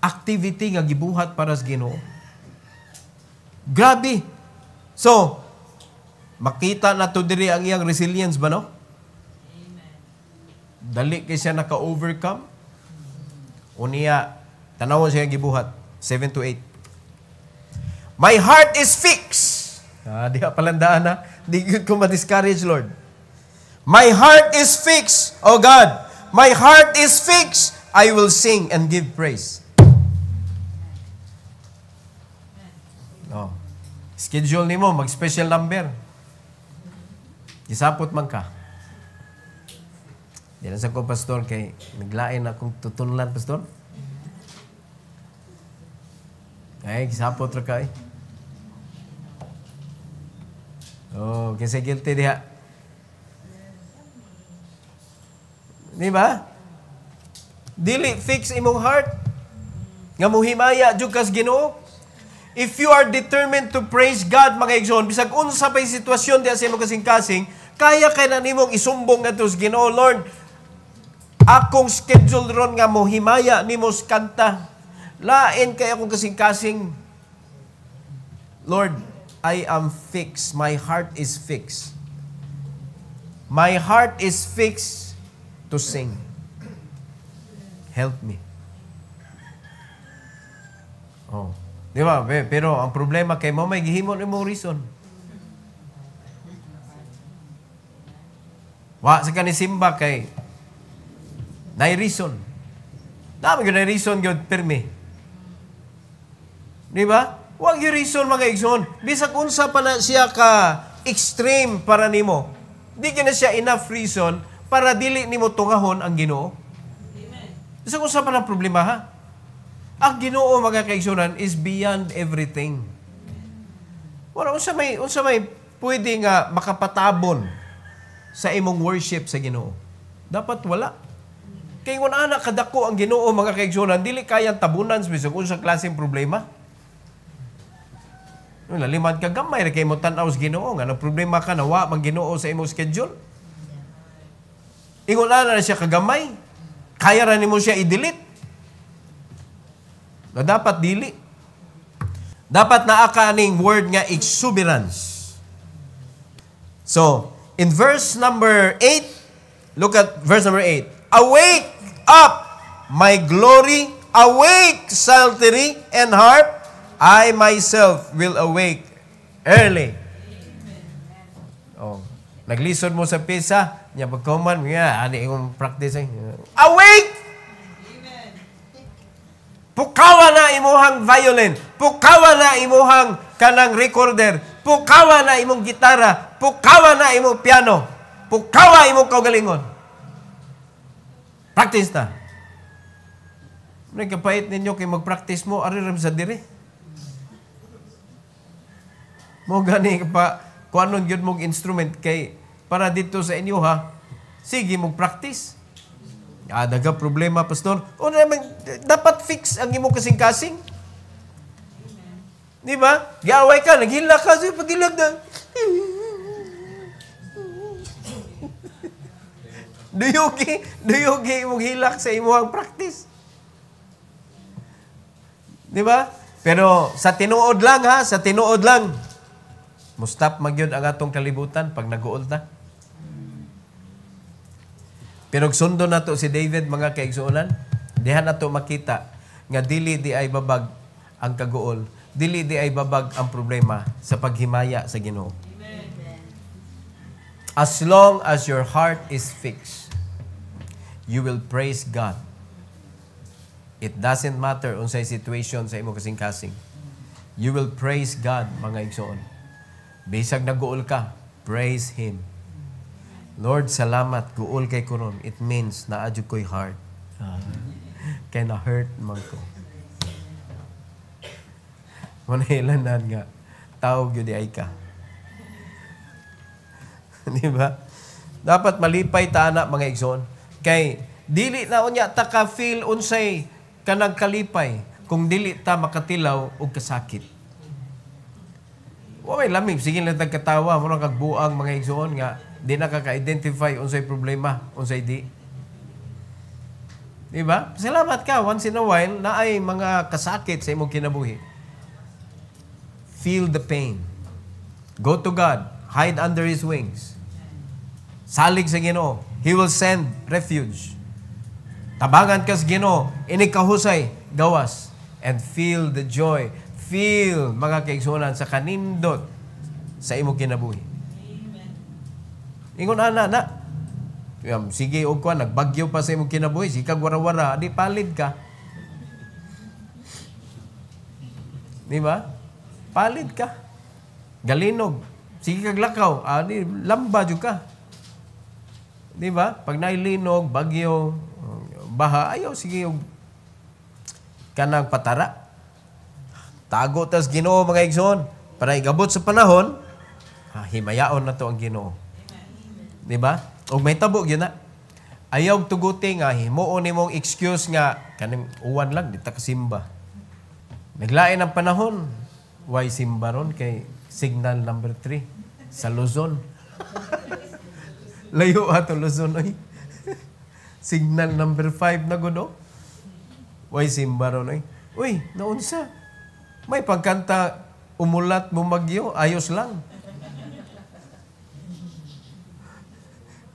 activity nga gibuhat para sa Ginoo. Grabe. So, makita na to diri ang iyang resilience ba, no? Dali kay siya naka-overcome. Unya, tanawon siya gibuhat. 7 to 8. My heart is fixed. Di ka palandaan na. Di ko ma-discourage, Lord. My heart is fixed, O God. My heart is fixed. I will sing and give praise. Oh. Schedule ni mo, mag-special number. Isapot man ka. Yan sa ko, Pastor, kay naglain akong tutunan, Pastor. Ay, isapot ra ka eh. Oh, kasi guilty diha. Di ba? Dili fix imong heart. Nga muhimaya jud kas Ginoo. If you are determined to praise God, mga igsoon, bisag unsa pay sitwasyon diha sa imong kasing-kasing, kaya kay na nimong isumbong ngadto sa Ginoo, Lord, akong schedule ron nga muhimaya nimo sa kanta. Lain kay akong kasing-kasing. Lord, I am fixed. My heart is fixed. My heart is fixed to sing. Help me. Oh. Di ba? Pero ang problema kay mo, may gihimon imong reason. Wa sa kanisimba kay nay reason. Dami ko na reason yun, permi. Di ba? Huwag yung reason mga igsoon. Bisag unsa pa na siya ka extreme para nimo. Di ka na siya enough reason para dili nimo tungahon ang Ginoo. Bisag unsa pa na problema ha? Ang Ginoo mga kaigsunan is beyond everything. Wala unsa may pwede nga makapatabon sa imong worship sa Ginoo. Dapat wala. Kay kung anak kadako ang Ginoo mga kaigsunan, dili kayang tabunan sa bisag unsang klaseng problema. Laliman ka gamay kay mo tan-aw sa Ginoo nga problema ka na wa man Ginoo sa imong schedule. Ingon na siya kagamay. Kaya ra nimo siya i-delete. Na dapat dili. Dapat naa ka ning word nga exuberance. So, in verse number 8, look at verse number 8. Awake up, my glory, awake, psaltery and harp. I myself will awake early. Oh, naglisod mo sa pisa, nya pagkuman, nga ani yung practice. Awake! Pukawa na imuhang violin, pukawa na imuhang kanang recorder, pukawa na imong gitara, pukawa na imong piano, pukawa imong kaugalingon. Practice na. Nagkapait ninyo kay mag-practice mo, ariram sa diri. Mo gani pa, kung anong yun mong instrument kay, para dito sa inyo ha, sige mag-practice. Daga problema, pastor. O naman, dapat fix ang imong kasing-kasing. Di ba? Giaway ka, naghila ka, so paghilag na. Duyugi imong hilak sa imong practice. Di ba? Pero sa tinuod lang ha, sa tinuod lang. Mustap magyud ang atong kalibutan pag nag-uol ta. Pero sundo na to si David, mga kaigsuonan, diha na to makita nga dili di ay babag ang kaguol, dili di ay babag ang problema sa paghimaya sa Ginoo. As long as your heart is fixed, you will praise God. It doesn't matter unsay situation sa imo kasing-kasing. You will praise God, mga igsoon. Bisag naguol ka, praise Him. Lord, salamat, guol kay kuron. It means na adyo ko'y heart. Kaya na-hurt man ko. Manahilanan nga, tawag yun di ay ka. Di ba? Dapat malipay ta na, mga igsoon. Kay, dili na unya ta ka-feel unsay kanang kalipay kung dili ta makatilaw o kasakit. May lamig, sige lang tagkatawa, muna kagbuang mga igsoon nga, di na kaka-identify unsay problema, unsay di. Diba? Salamat ka, once in a while, na ay mga kasakit sa imong kinabuhi. Feel the pain. Go to God. Hide under His wings. Salig sa Ginoo. He will send refuge. Tabangan ka sa Ginoo. Inikahusay, gawas. And feel the joy. Feel, mga kaigsunan, sa kanindot sa imong kinabuhi. Ingon ana na. Sige og kuan nagbagyo pa sa imong kinabuhi, sikag wara-wara, di palid ka. Di ba? Palid ka. Galinog. Sige kag lakaw, di lamba jud ka. Di ba? Pag nailinog, bagyo, baha, ayaw sige og kanang patara. Tago tas Ginoo, mga igsoon, para igabot sa panahon, himayaon na to ang Ginoo. Di ba? Og may tabog yun na. Ayaw tuguti nga, himuon nimong excuse nga, kaning uwan lang, di ta kasimba. Naglain ang panahon, why simba ron kay signal number 3 sa Luzon. Layo ato Luzon, oy. Signal number 5 na guno. Why simba ron, oy. Uy, naunsa? May pagkanta, umulat bumagyo, ayos lang.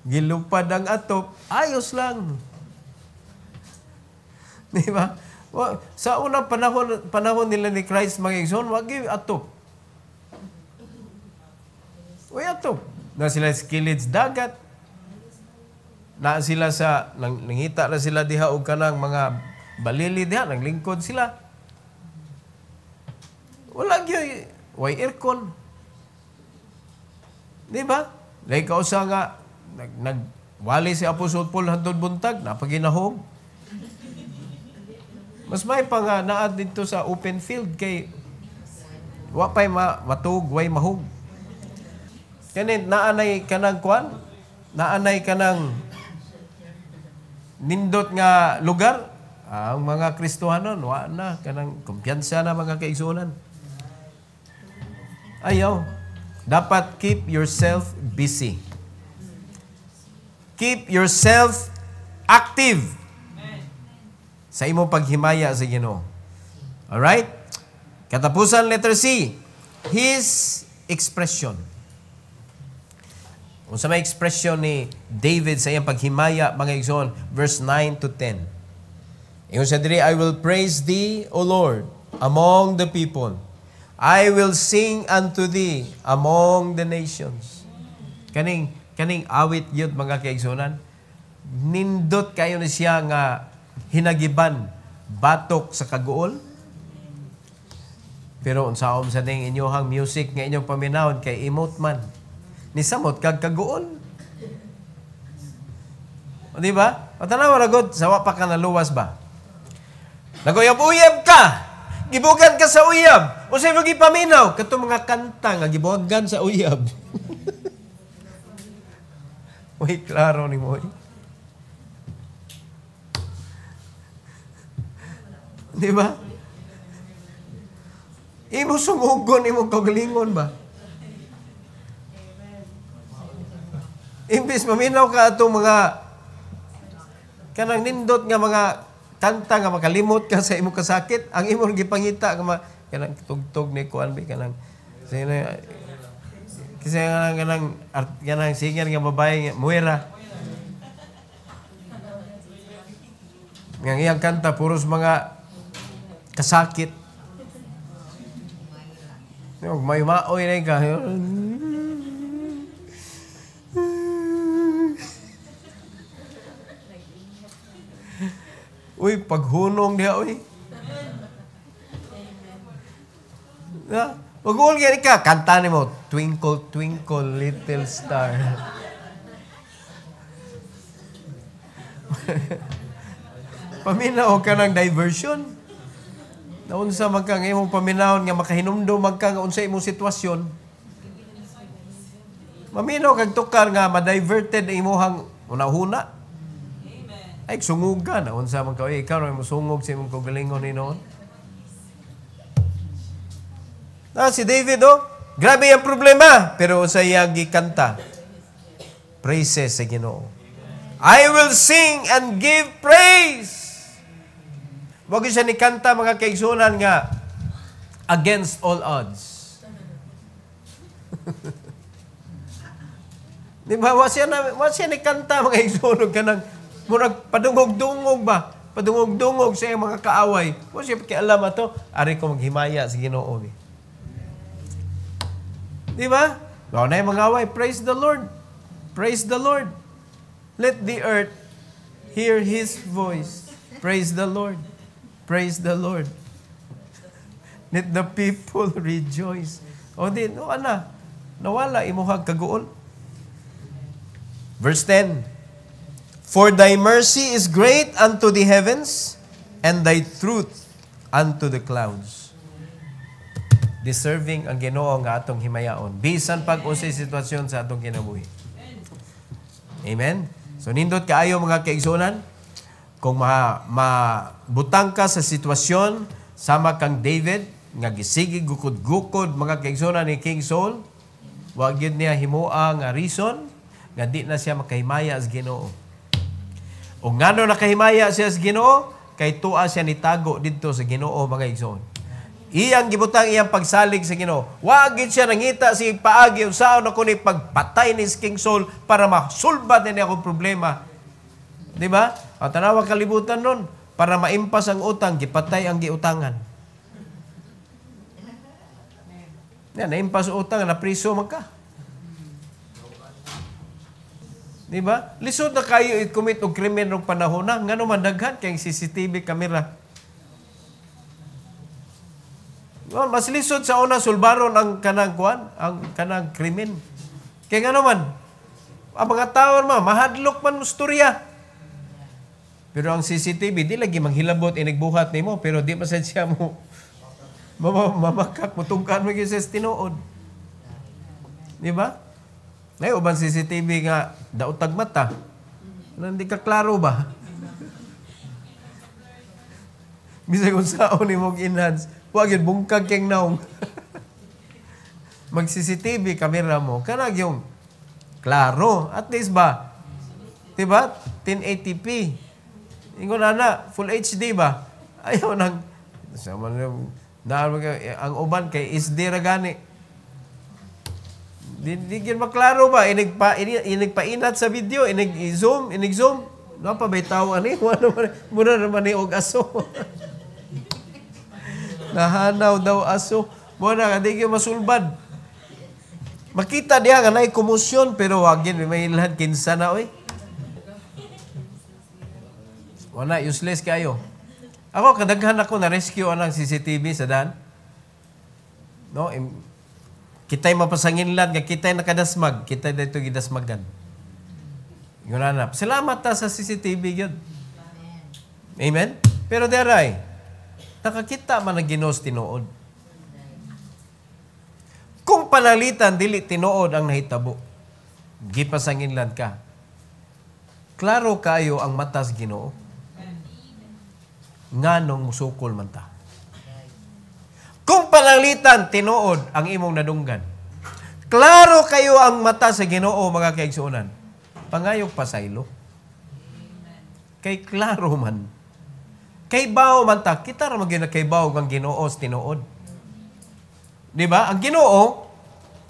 Gilupad ang atop, ayos lang. Di ba? Sa unang panahon nila ni Christ, mga igsoon, wag yung atop. Uy, atop. Na sila sa kilid dagat. Na sila sa, nangita na sila diha o kanang mga balili diha, naglingkod sila. Wala yung, way aircon. Di ba? Like kausa nga, nagwali si Apostol Paul hantod buntag, napaginahog. Mas may pa nga naad dito sa open field kay wapay matug, way mahog. Kanin, naanay kanang kwan, naanay kanang nindot nga lugar, ang mga Kristohanon, wa na, kanang kumpiyansa na mga kaigsunan. Ayaw. Dapat keep yourself busy. Keep yourself active sa imong paghimaya sa Ginoo. Alright? Katapusan, letter C. His expression. Kung sa may expression ni David sa iyang paghimaya, mga igsoon, verse 9 to 10. Ingon siya diri, I will praise thee, O Lord, among the people. I will sing unto thee among the nations. Kaning awit yun, mga kaigsunan. Nindot kayo na siya nga hinagiban, batok sa kaguol. Pero unsaon sa ning inyohang music nga inyong paminawon kay emote man. Nisamot kag kaguol. O di ba? O tanaw ra gud sawa pa ka naluwas ba? Naguyab-uyab ka. Gibugan ka sa uyab. Unsay mo gipaminaw kadto mga kanta nga gibugan sa uyab. Uy, klaro ni mo. Di ba? Imo sumugon, imo kagalingon ba? Imbis maminaw ka itong mga kanang nindot nga mga kanta nga makalimot ka sa imo kasakit, ang imo gipangita nga kanang tugtog ni kuan bi kanang kasi kanang singer nga babae nga muwera. Nga iyang kanta puros mga kasakit. May maoy na ka. Uy, paghunong niya, uy. Mag-uul ka, kanta ni mo, Twinkle, Twinkle, Little Star. Paminaw ka ng diversion. Naunsa magka nga imong paminahon nga makahinumdo magka nga unsa imong sitwasyon. Maminaw kag tukar nga ma-diverted ang imong una-huna. Ay sungugan na unsa man ka ikaw ra mo sungog sa imong kagalingon ni noon. Si David grabe ang problema pero sa iya gikanta. Praises sa Ginoo. I will sing and give praise. Wag siya ni kanta mga kaigsunan nga against all odds. Di ba? Wa siya ni kanta mga kaigsunan kanang murag padungog-dungog ba? Padungog-dungog sa mga kaaway. Wa siya pakialam ato, ari ko maghimaya sa Ginoo ni. Di ba? Wa na mga away, praise the Lord. Praise the Lord. Let the earth hear His voice. Praise the Lord. Praise the Lord. Let the people rejoice. O di, nawala imuhag kaguol. Verse 10. For thy mercy is great unto the heavens, and thy truth unto the clouds. Deserving ang Ginoo nga atong himayaon. Bisan pag unsay sitwasyon sa atong kinabuhi. Amen? So nindot kaayo mga kaigsunan, kung mabutang ka sa sitwasyon, sama kang David, nga gisigig gukod-gukod, mga kaigsunan ni King Saul, wag yun niya himua nga reason, nga di na siya makahimaya sa Ginoo. O ngano nakahimaya siya sa Ginoo, kay tuwa siya nitago dito sa Ginoo, mga kaigsunan. Iyang gibutang iyang pagsalig sa Ginoo. Wag gid siya nangita si paagi unsaon ako ni pagpatay ni King Saul para masulbad niya akong problema. Di ba? At tanawa kalibutan nun, para maimpas ang utang, gipatay ang giutangan. Yan, naimpas ang utang, napriso man ka. Di ba? Lisod na kayo i-commit og krimen ng panahon na, nga naman daghan kay CCTV camera. Well, mas lisod sa una sulbaron ang kanang kuan, ang kanang krimen. Kaya nga naman, ang mga tao mahadlok man istorya. Pero ang CCTV, di lagi manghilabot, inigbuhat nimo, pero di pa siya mo mamakak, mutungkan mo sa tinuod. Di ba? Ngayon, uban CCTV nga, daotag mata. Hindi ka klaro ba? Bisa kung saan ni mong enhance, huwag yun, bungkag keng naong. Mag-CCTV, kamera mo, kanag yung klaro. At least ba, Diba? 1080p. Ingon na, full HD ba? Ayaw nang, ang uban kay SD ra gani. Di gyud maklaro ba? Inigpainat sa video, inigzoom. No pa bay tawo ani, muna naman ni og aso. Nahanaw daw aso. Muna di gyud masulbad. Makita diha nga nay komosyon pero wag gyud may ilhan kinsa na oy. Wala useless kayo. Ako kadaghan ako na rescue anang CCTV sa daan. No, kita'y mapasanginlan nga kita'y nakadasmag, kita'y dito gidasmagan. Yun na. Salamat ta sa CCTV yun. Amen? Pero deray, nakakita man ang Ginos tinuod. Kung panalitan, dili tinuod ang nahitabo. Gipasanginlan ka. Klaro kayo ang matas Ginoo. Nganong musukol man ta. Kung panalitan, tinuod ang imong nadunggan. Klaro kayo ang mata sa Ginoo, mga kaigsuonan. Pangayog pasaylo. Kay klaro man. Kay bao man ta, kita ra magina kay bao ang Ginoo sa tinuod. Di ba? Ang Ginoo,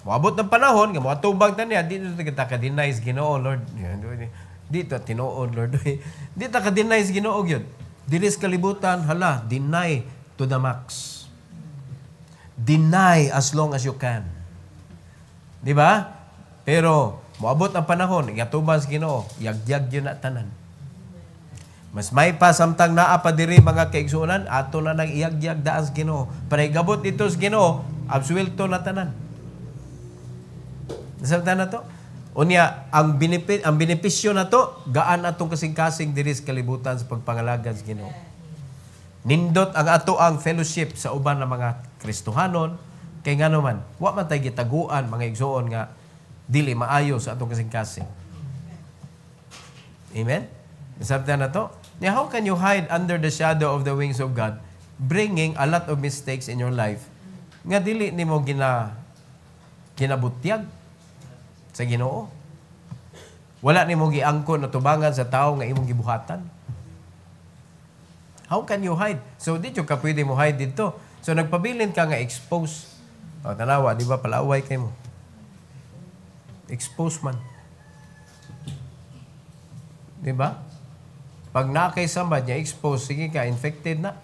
moabot ng panahon, nga mga tubag na niya, di kita ka-deny sa Ginoo, Lord. Di ito tinuod, Lord. Di ta ka-deny sa Ginoo yun. Diris kalibutan, hala, deny to the max. Deny as long as you can. Di ba? Pero, moabot ang panahon, iatuban sa Ginoo, yagyag yun na tanan. Mas may pa samtang naa pa diri mga kaigsuonan, ato na nang iyagyag daan sa Ginoo. Para igabot dito sa Ginoo, absuelto na tanan. Nasabtan na to? Unya, ang benepisyo na to, gaan atong kasing-kasing diri sa kalibutan sa pagpangalagan sa Ginoo. Nindot ang ato ang fellowship sa uban ng mga Kristohanon, kay nga naman, wa man tay gitaguan mga igsoon nga dili maayo sa atong kasing-kasing. Amen? Nasabtan na to? Now, how can you hide under the shadow of the wings of God, bringing a lot of mistakes in your life, nga dili nimo ginabutyag sa Ginoo? Wala nimo giangkon na tubangan sa tao nga imong gibuhatan. How can you hide? So, dito ka pwede mo hide dito. So, nagpabilin ka nga expose. O, tanawa, di ba, palaaway kayo mo. Expose man. Di ba? Pag nakay sambad niya, expose, sige ka, infected na.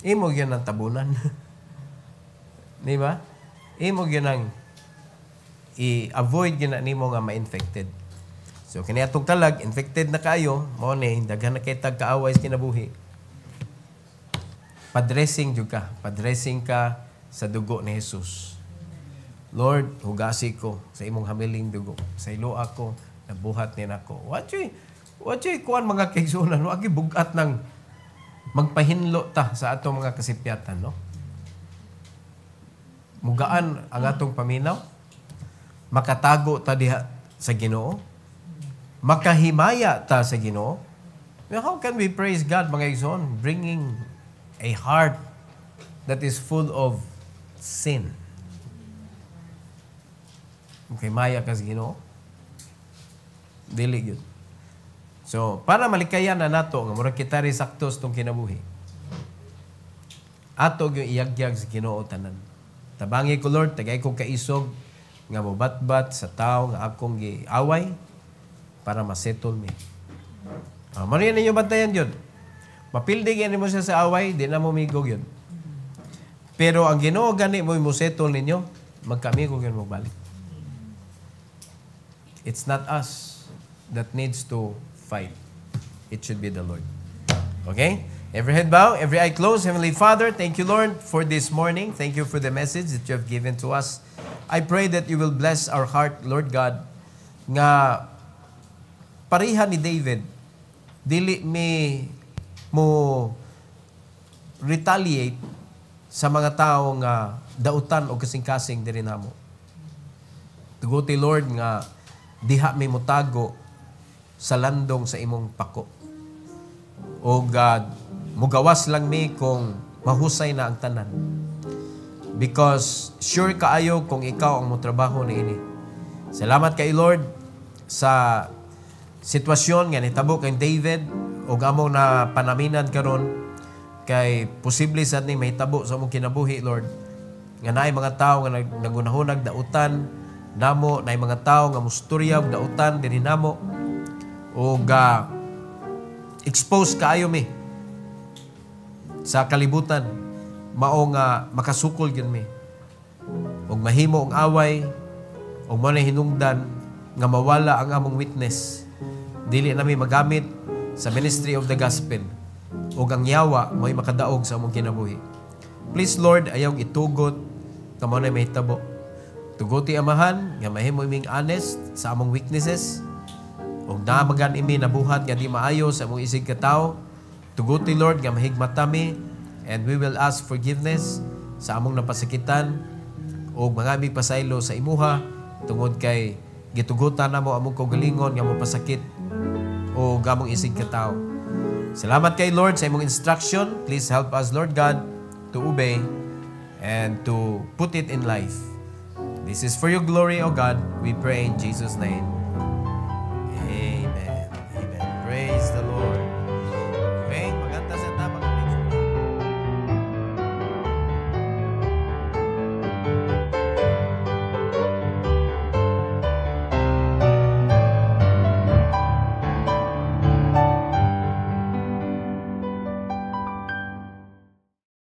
Imo yun ang tabunan. Di ba? Imo yun ang i-avoid yun na nimo nga ma-infected. So, kani atong kalag, infected na kayo, mo ni, daghan na kay tagkaaway sa kinabuhi. Padressing jud ka. Padressing ka sa dugo ni Jesus. Lord, hugasi ko sa imong hamiling dugo. Sa ilo ako, nabuhat ni nako. What you kuan mga kaigsuonan, wagi bugat ng magpahinlo ta sa atong mga kasipyatan, no? Mugaan ang atong paminaw. Makatago ta diha sa Ginoo. Makahimaya ta sa Ginoo. How can we praise God, mga igsoon, bringing a heart that is full of sin? Makahimaya ka sa Ginoo? Dili yun. So, para malikayan na nato, nga murag kita rin saktos itong kinabuhi, ato yung iyagyag sa Ginoo tanan. Tabangi ko, Lord, tagay ko kaisog, nga mobatbat sa tao nga akong giaway, para masettle me. Mano yan ninyo bantayan yun. Mapilding yan mo siya sa away, di na mo migog yun. Pero ang Ginoo gani mo settle ninyo, magkamigog yun mo balik. It's not us that needs to fight. It should be the Lord. Okay? Every head bow, every eye closed. Heavenly Father, thank you, Lord, for this morning. Thank you for the message that you have given to us. I pray that you will bless our heart, Lord God, nga pareha ni David, dili mo retaliate sa mga tao nga dautan o kasing-kasing diri namo. Tuguti, Lord, nga diha mi mutago sa landong sa imong pako. O God, mugawas lang mi kung mahusay na ang tanan. Because sure kaayo kung ikaw ang motrabaho ni ini. Salamat kay Lord sa sitwasyon nga nitabo kay David o among na panaminan karon kay posible sad ni mahitabo sa among kinabuhi, Lord. Nga naay mga tao nga nagunahunag dautan namo, naay mga tao nga musturya og dautan dinhi namo o expose kaayo mi sa kalibutan, mao nga makasukol gyud mi og mahimo ang away og mo na hinungdan nga mawala ang among witness, dili nami magamit sa ministry of the gospel ug ang yawa mo'y makadaog sa among kinabuhi. Please Lord, ayaw itugot kamo na mahitabo. Tuguti amahan nga mahimo iming honest sa among weaknesses ug namagan imi nabuhat nga di maayo sa among isig ka tawo. Tuguti Lord nga mahigmata mi, and we will ask forgiveness sa among napasakitan ug mga pasaylo sa imuha tungod kay gitugutan namo among kaugalingon nga mapasakit o gamong isig ka tawo. Salamat kay Lord sa imong instruction. Please help us, Lord God, to obey and to put it in life. This is for your glory, O God. We pray in Jesus' name.